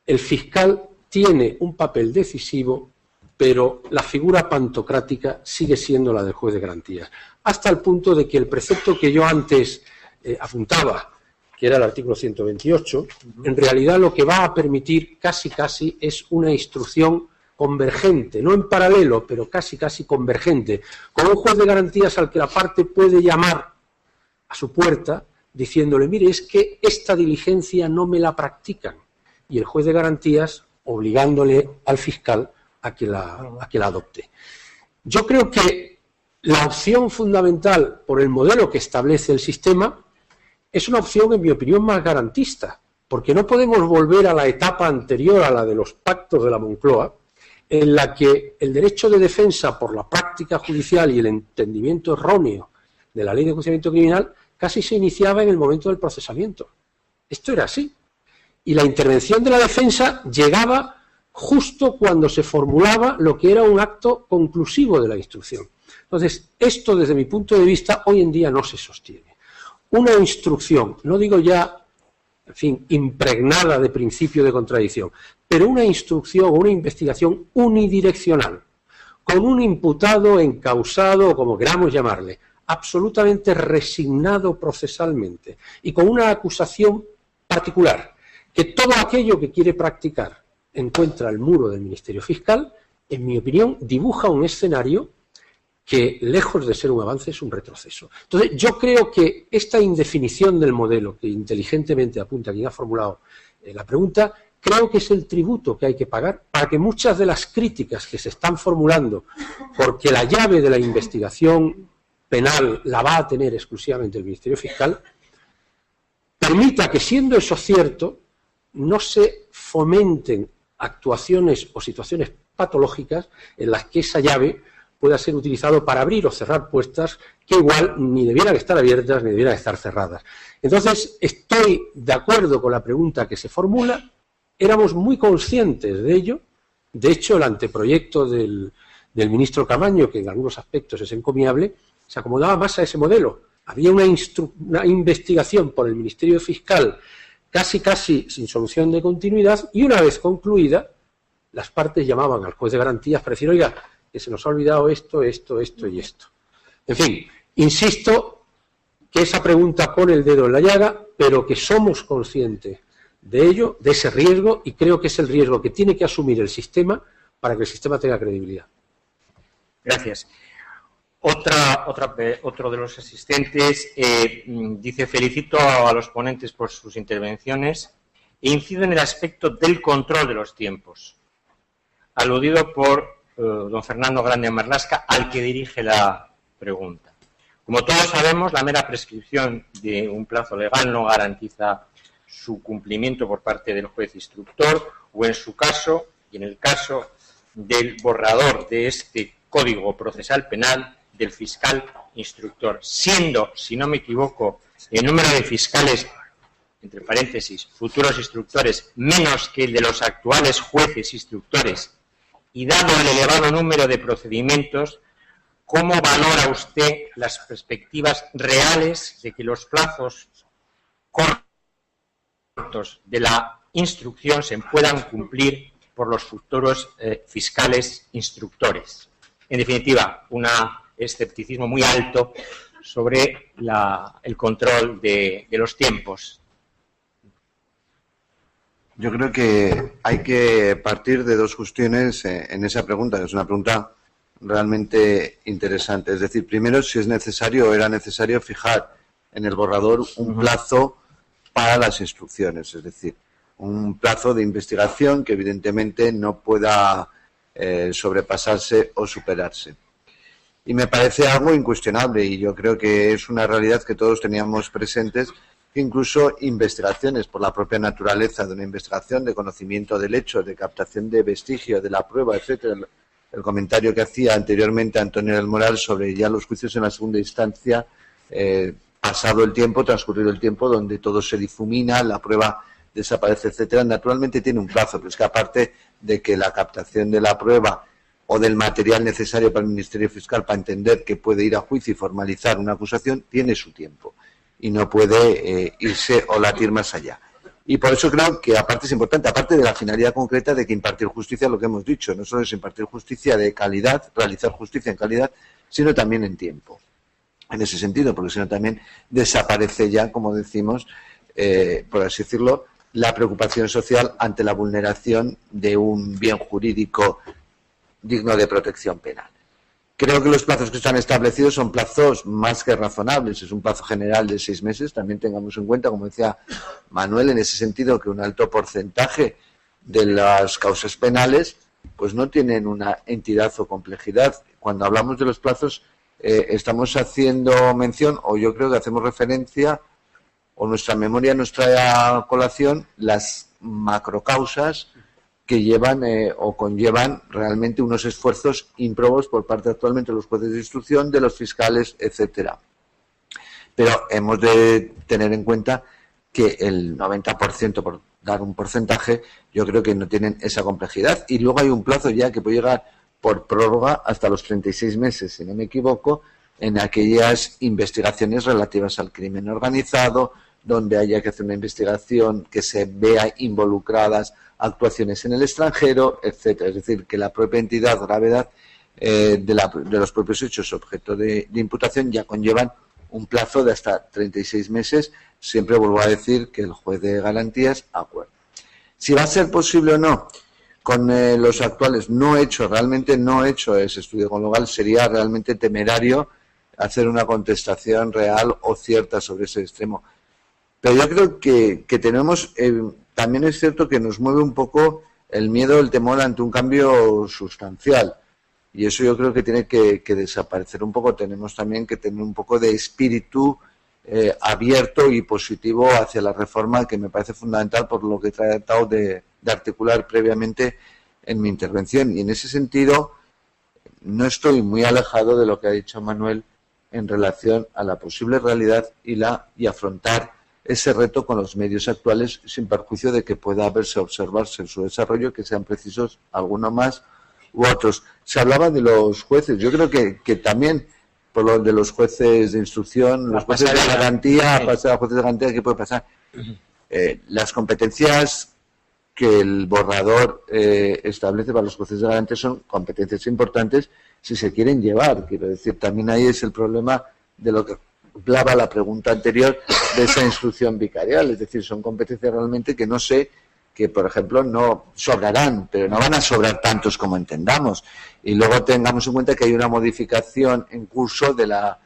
el fiscal tiene un papel decisivo, pero la figura pantocrática sigue siendo la del juez de garantías, hasta el punto de que el precepto que yo antes apuntaba, que era el artículo 128, en realidad lo que va a permitir casi es una instrucción convergente, no en paralelo, pero casi convergente, con un juez de garantías al que la parte puede llamar a su puerta diciéndole: mire, es que esta diligencia no me la practican, y el juez de garantías obligándole al fiscal a que la adopte. Yo creo que la opción fundamental por el modelo que establece el sistema es una opción, en mi opinión, más garantista, porque no podemos volver a la etapa anterior a la de los pactos de la Moncloa, en la que el derecho de defensa por la práctica judicial y el entendimiento erróneo de la ley de enjuiciamiento criminal casi se iniciaba en el momento del procesamiento. Esto era así. Y la intervención de la defensa llegaba justo cuando se formulaba lo que era un acto conclusivo de la instrucción. Entonces, esto, desde mi punto de vista, hoy en día no se sostiene. Una instrucción, no digo ya, en fin, impregnada de principio de contradicción, pero una instrucción o una investigación unidireccional, con un imputado encausado, o como queramos llamarle, absolutamente resignado procesalmente, y con una acusación particular, que todo aquello que quiere practicar encuentra el muro del Ministerio Fiscal, en mi opinión, dibuja un escenario que, lejos de ser un avance, es un retroceso. Entonces, yo creo que esta indefinición del modelo que inteligentemente apunta quien ha formulado la pregunta, creo que es el tributo que hay que pagar para que muchas de las críticas que se están formulando, porque la llave de la investigación penal la va a tener exclusivamente el Ministerio Fiscal, permita que, siendo eso cierto, no se fomenten actuaciones o situaciones patológicas en las que esa llave pueda ser utilizado para abrir o cerrar puertas que igual ni debieran estar abiertas ni debieran estar cerradas. Entonces, estoy de acuerdo con la pregunta que se formula, éramos muy conscientes de ello, de hecho el anteproyecto del ministro Camaño, que en algunos aspectos es encomiable, se acomodaba más a ese modelo. Había una investigación por el Ministerio Fiscal casi sin solución de continuidad y una vez concluida, las partes llamaban al juez de garantías para decir, oiga, que se nos ha olvidado esto y esto. En fin, insisto que esa pregunta pone el dedo en la llaga, pero que somos conscientes de ello, de ese riesgo, y creo que es el riesgo que tiene que asumir el sistema para que el sistema tenga credibilidad. Gracias. Otro de los asistentes dice: felicito a los ponentes por sus intervenciones e incido en el aspecto del control de los tiempos, aludido por don Fernando Grande Marlasca, al que dirige la pregunta. Como todos sabemos, la mera prescripción de un plazo legal no garantiza su cumplimiento por parte del juez instructor, o en su caso, y en el caso del borrador de este Código Procesal Penal, del fiscal instructor, siendo, si no me equivoco, el número de fiscales, entre paréntesis, futuros instructores, menos que el de los actuales jueces instructores, y dado el elevado número de procedimientos, ¿cómo valora usted las perspectivas reales de que los plazos cortos de la instrucción se puedan cumplir por los futuros fiscales instructores? En definitiva, un escepticismo muy alto sobre el control de los tiempos. Yo creo que hay que partir de dos cuestiones en esa pregunta, que es una pregunta realmente interesante. Es decir, primero, si es necesario o era necesario fijar en el borrador un plazo para las instrucciones, es decir, un plazo de investigación que evidentemente no pueda sobrepasarse o superarse. Y me parece algo incuestionable, y yo creo que es una realidad que todos teníamos presentes, que incluso investigaciones por la propia naturaleza de una investigación, de conocimiento del hecho, de captación de vestigios, de la prueba, etcétera. El comentario que hacía anteriormente Antonio del Moral sobre ya los juicios en la segunda instancia, pasado el tiempo, transcurrido el tiempo, donde todo se difumina, la prueba desaparece, etcétera, naturalmente tiene un plazo, pero es que aparte de que la captación de la prueba o del material necesario para el Ministerio Fiscal para entender que puede ir a juicio y formalizar una acusación, tiene su tiempo y no puede irse o latir más allá. Y por eso creo que aparte es importante, aparte de la finalidad concreta de que impartir justicia, lo que hemos dicho, no solo es impartir justicia de calidad, realizar justicia en calidad, sino también en tiempo. En ese sentido, porque si no también desaparece ya, como decimos, por así decirlo, la preocupación social ante la vulneración de un bien jurídico digno de protección penal. Creo que los plazos que están establecidos son plazos más que razonables. Es un plazo general de 6 meses. También tengamos en cuenta, como decía Manuel, en ese sentido, que un alto porcentaje de las causas penales pues no tienen una entidad o complejidad. Cuando hablamos de los plazos estamos haciendo mención, o yo creo que hacemos referencia, o nuestra memoria nos trae a colación las macrocausas que llevan o conllevan realmente unos esfuerzos ímprobos por parte actualmente de los jueces de instrucción, de los fiscales, etcétera. Pero hemos de tener en cuenta que el 90%, por dar un porcentaje, yo creo que no tienen esa complejidad. Y luego hay un plazo ya que puede llegar por prórroga hasta los 36 meses, si no me equivoco, en aquellas investigaciones relativas al crimen organizado, donde haya que hacer una investigación que se vea involucradas actuaciones en el extranjero, etcétera. Es decir, que la propia entidad o gravedad de los propios hechos objeto de imputación ya conllevan un plazo de hasta 36 meses. Siempre vuelvo a decir que el juez de garantías acuerda. Si va a ser posible o no, Con los actuales realmente no he hecho ese estudio, con lo cual sería realmente temerario hacer una contestación real o cierta sobre ese extremo. Pero yo creo que tenemos, también es cierto que nos mueve un poco el miedo, el temor ante un cambio sustancial. Y eso yo creo que tiene que desaparecer un poco. Tenemos también que tener un poco de espíritu abierto y positivo hacia la reforma, que me parece fundamental por lo que he tratado de articular previamente en mi intervención. Y en ese sentido no estoy muy alejado de lo que ha dicho Manuel en relación a la posible realidad y afrontar ese reto con los medios actuales, sin perjuicio de que pueda observarse en su desarrollo que sean precisos algunos más u otros. Se hablaba de los jueces. Yo creo que también por lo de los jueces de instrucción, los jueces de garantía, pasar a jueces de garantía, ¿qué puede pasar? Las competencias que el borrador establece para los jueces de garantía son competencias importantes si se quieren llevar. Quiero decir, también ahí es el problema de lo que hablaba la pregunta anterior de esa instrucción vicarial. Es decir, son competencias realmente que no sé, que por ejemplo no sobrarán, pero no van a sobrar tantos como entendamos. Y luego tengamos en cuenta que hay una modificación en curso de la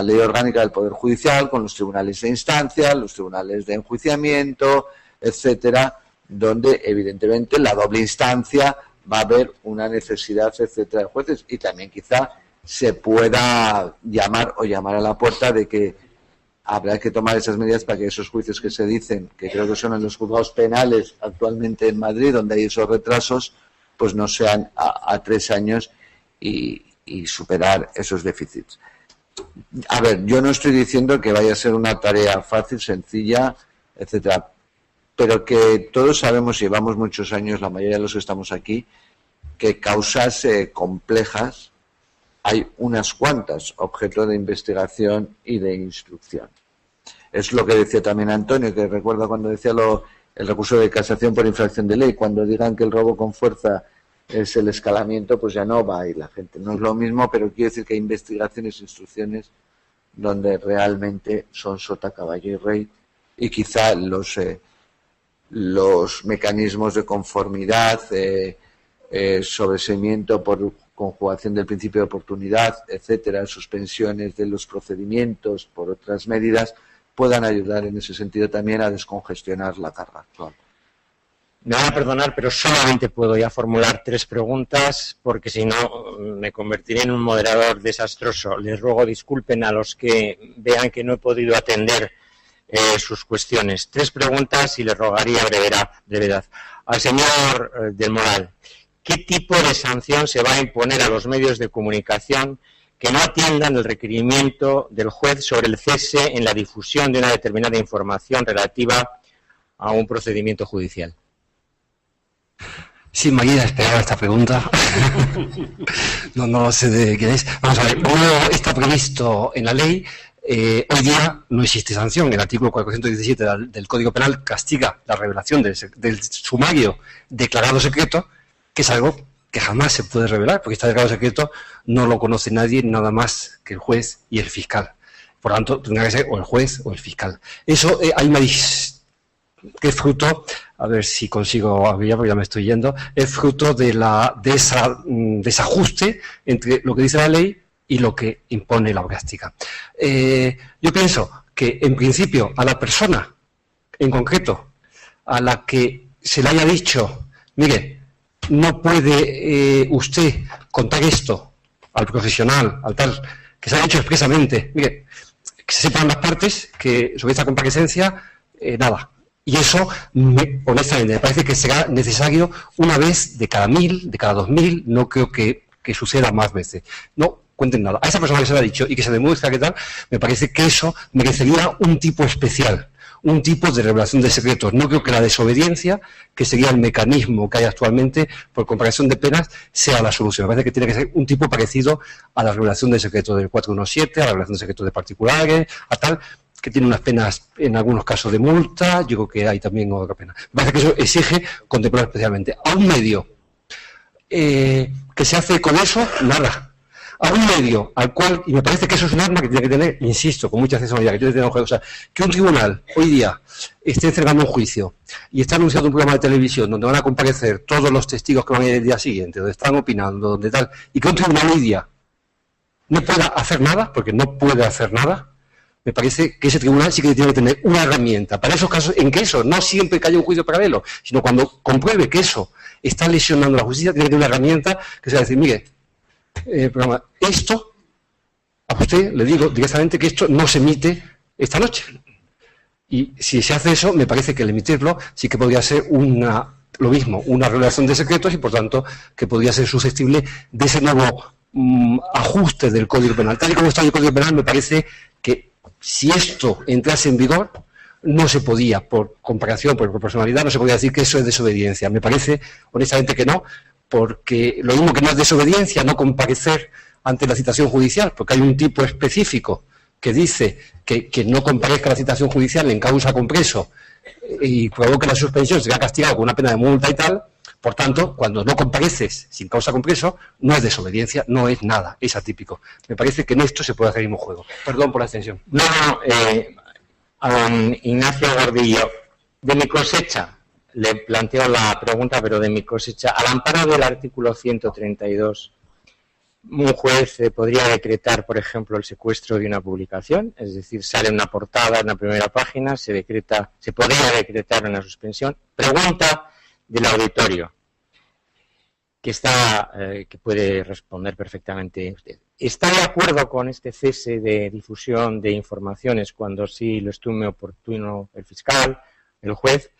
Ley Orgánica del Poder Judicial con los tribunales de instancia, los tribunales de enjuiciamiento, etcétera, donde evidentemente la doble instancia va a haber una necesidad, etcétera, de jueces, y también quizá se pueda llamar a la puerta de que habrá que tomar esas medidas para que esos juicios que se dicen, que creo que son en los juzgados penales actualmente en Madrid, donde hay esos retrasos, pues no sean a 3 años y superar esos déficits. A ver, yo no estoy diciendo que vaya a ser una tarea fácil, sencilla, etcétera, pero que todos sabemos, llevamos muchos años, la mayoría de los que estamos aquí, que causas complejas hay unas cuantas objeto de investigación y de instrucción. Es lo que decía también Antonio, que recuerda cuando decía el recurso de casación por infracción de ley. Cuando digan que el robo con fuerza es el escalamiento, pues ya no va a ir la gente. No es lo mismo, pero quiero decir que hay investigaciones, instrucciones, donde realmente son sota, caballo y rey, y quizá los mecanismos de conformidad, sobreseimiento por conjugación del principio de oportunidad, etcétera, suspensiones de los procedimientos por otras medidas, puedan ayudar en ese sentido también a descongestionar la carga actual. Me van a perdonar, pero solamente puedo ya formular 3 preguntas, porque si no me convertiré en un moderador desastroso. Les ruego disculpen a los que vean que no he podido atender sus cuestiones. 3 preguntas y les rogaría brevedad. Al señor del Moral, ¿qué tipo de sanción se va a imponer a los medios de comunicación que no atiendan el requerimiento del juez sobre el cese en la difusión de una determinada información relativa a un procedimiento judicial? Sí, María, esperaba esta pregunta. No sé de quién es. Vamos a ver, como está previsto en la ley, hoy día no existe sanción. El artículo 417 del Código Penal castiga la revelación del sumario declarado secreto, que es algo que jamás se puede revelar, porque está declarado secreto, no lo conoce nadie, nada más que el juez y el fiscal. Por lo tanto, tendrá que ser o el juez o el fiscal. Eso hay una que es fruto, a ver si consigo abrir, porque ya me estoy yendo, es fruto de ese desajuste entre lo que dice la ley y lo que impone la práctica. Yo pienso que, en principio, a la persona, en concreto, a la que se le haya dicho, mire, no puede usted contar esto al profesional, al tal, que se ha dicho expresamente, mire, que se sepan las partes, que sobre esta comparecencia, nada. Y eso, honestamente, me parece que será necesario una vez de cada 1000, de cada 2000, no creo que suceda más veces. No cuenten nada. A esa persona que se le ha dicho y que se demuestra que tal, me parece que eso merecería un tipo especial, un tipo de revelación de secretos. No creo que la desobediencia, que sería el mecanismo que hay actualmente por comparación de penas, sea la solución. Me parece que tiene que ser un tipo parecido a la revelación de secretos del 417, a la revelación de secretos de particulares, a tal, que tiene unas penas, en algunos casos, de multa. Yo creo que hay también otra pena. Me parece que eso exige contemplar especialmente. A un medio que se hace con eso, nada. a un medio al cual, y me parece que eso es un arma que tiene que tener, insisto, con mucha accesibilidad, que tiene que tener, o sea, que un tribunal hoy día esté celebrando un juicio y está anunciando un programa de televisión donde van a comparecer todos los testigos que van a ir el día siguiente, donde están opinando, donde tal, y que un tribunal hoy día no pueda hacer nada, porque no puede hacer nada, me parece que ese tribunal sí que tiene que tener una herramienta para esos casos en que eso, no siempre que haya un juicio paralelo, sino cuando compruebe que eso está lesionando la justicia, tiene que tener una herramienta que sea decir, mire, programa, esto, a usted le digo directamente que esto no se emite esta noche. Y si se hace eso, me parece que el emitirlo sí que podría ser lo mismo, una revelación de secretos y por tanto que podría ser susceptible de ese nuevo ajuste del Código Penal. Tal y como está el Código Penal, me parece que si esto entrase en vigor, no se podía, por comparación, por proporcionalidad, no se podía decir que eso es desobediencia. Me parece, honestamente, que no, porque lo mismo que no es desobediencia no comparecer ante la citación judicial, porque hay un tipo específico que dice que no comparezca a la citación judicial en causa compreso y provoque la suspensión, será castigado con una pena de multa y tal. Por tanto, cuando no compareces sin causa compreso, no es desobediencia, no es nada, es atípico. Me parece que en esto se puede hacer el mismo juego. Perdón por la extensión. No, a don Ignacio Gordillo, de mi cosecha, le planteo la pregunta, pero de mi cosecha, al amparo del artículo 132, un juez podría decretar, por ejemplo, el secuestro de una publicación, es decir, sale una portada en la primera página, se podría decretar una suspensión. Pregunta del auditorio, que puede responder perfectamente usted. ¿Está de acuerdo con este cese de difusión de informaciones cuando sí lo estime oportuno el fiscal, el juez?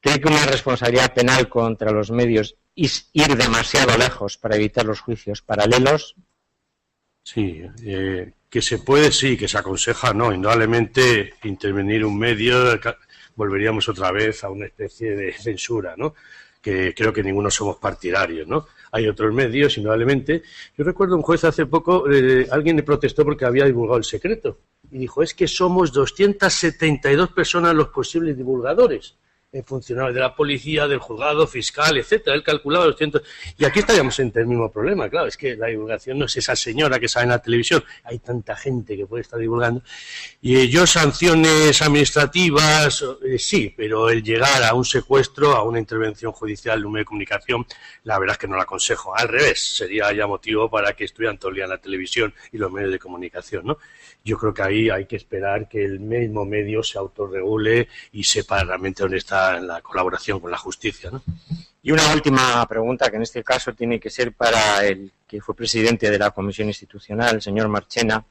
¿Cree que una responsabilidad penal contra los medios es ir demasiado lejos para evitar los juicios paralelos? Sí, que se puede, sí, que se aconseja, no, indudablemente intervenir un medio, volveríamos otra vez a una especie de censura, ¿no? Que creo que ninguno somos partidarios, ¿no? Hay otros medios, indudablemente. Yo recuerdo un juez hace poco, alguien le protestó porque había divulgado el secreto. Y dijo, es que somos 272 personas los posibles divulgadores. Funcionarios de la policía, del juzgado, fiscal, etcétera. Él calculaba 200. Y aquí estaríamos en el mismo problema, claro. Es que la divulgación no es esa señora que sale en la televisión. Hay tanta gente que puede estar divulgando. Y yo, sanciones administrativas, sí, pero el llegar a un secuestro, a una intervención judicial de un medio de comunicación, la verdad es que no lo aconsejo. Al revés, sería ya motivo para que estuvieran todo el día en la televisión y los medios de comunicación, ¿no? Yo creo que ahí hay que esperar que el mismo medio se autorregule y sepa realmente dónde está en la colaboración con la justicia, ¿no? Y una última pregunta, que en este caso tiene que ser para el que fue presidente de la Comisión Institucional, el señor Marchena,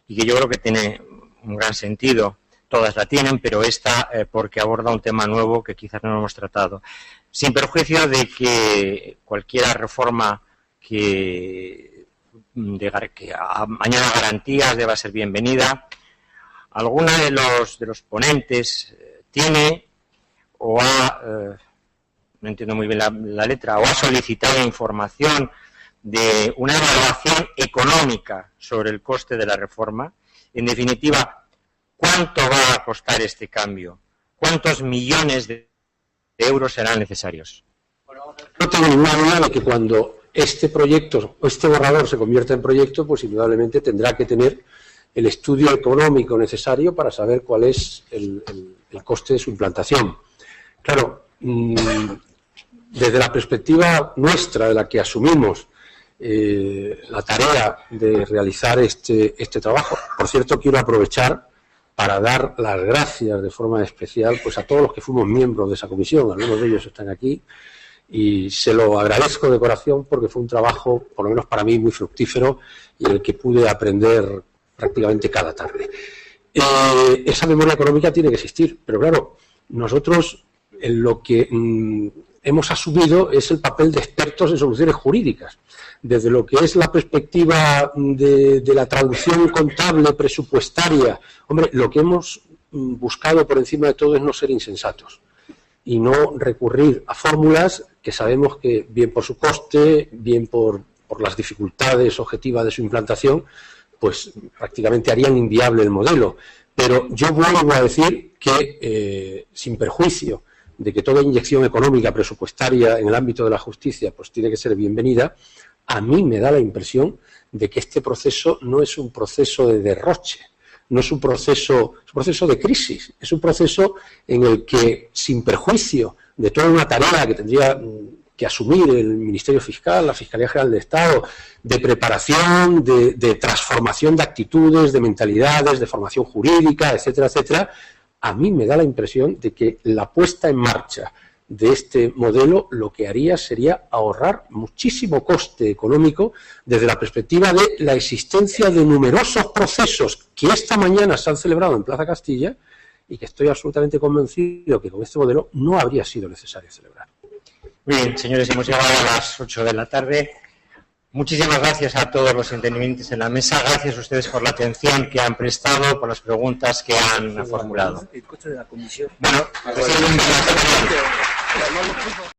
y que yo creo que tiene un gran sentido. Todas la tienen, pero esta porque aborda un tema nuevo que quizás no hemos tratado. Sin perjuicio de que cualquier reforma que añada garantías deba ser bienvenida, alguna de los ponentes tiene o no entiendo muy bien la letra, o ha solicitado información de una evaluación económica sobre el coste de la reforma. En definitiva, ¿cuánto va a costar este cambio? ¿Cuántos millones de euros serán necesarios? No tengo ninguna duda de que cuando este proyecto o este borrador se convierta en proyecto, pues indudablemente tendrá que tener el estudio económico necesario para saber cuál es el coste de su implantación. Claro, desde la perspectiva nuestra, de la que asumimos la tarea de realizar este trabajo, por cierto, quiero aprovechar para dar las gracias de forma especial pues a todos los que fuimos miembros de esa comisión, algunos de ellos están aquí, y se lo agradezco de corazón porque fue un trabajo, por lo menos para mí, muy fructífero y en el que pude aprender prácticamente cada tarde. Esa memoria económica tiene que existir, pero claro, nosotros en lo que hemos asumido es el papel de expertos en soluciones jurídicas. Desde lo que es la perspectiva de la traducción contable, presupuestaria, hombre, lo que hemos buscado por encima de todo es no ser insensatos y no recurrir a fórmulas que sabemos que, bien por su coste, bien por las dificultades objetivas de su implantación, pues prácticamente harían inviable el modelo. Pero yo vuelvo a decir que, sin perjuicio de que toda inyección económica presupuestaria en el ámbito de la justicia pues tiene que ser bienvenida, a mí me da la impresión de que este proceso no es un proceso de derroche, no es un proceso de crisis, es un proceso en el que, sin perjuicio de toda una tarea que tendría que asumir el Ministerio Fiscal, la Fiscalía General de Estado, de preparación, de transformación de actitudes, de mentalidades, de formación jurídica, etcétera, etcétera, a mí me da la impresión de que la puesta en marcha de este modelo lo que haría sería ahorrar muchísimo coste económico desde la perspectiva de la existencia de numerosos procesos que esta mañana se han celebrado en Plaza Castilla y que estoy absolutamente convencido que con este modelo no habría sido necesario celebrar. Muy bien, señores, hemos llegado a las 8 de la tarde. Muchísimas gracias a todos los intervinientes en la mesa. Gracias a ustedes por la atención que han prestado, por las preguntas que han formulado. Bueno,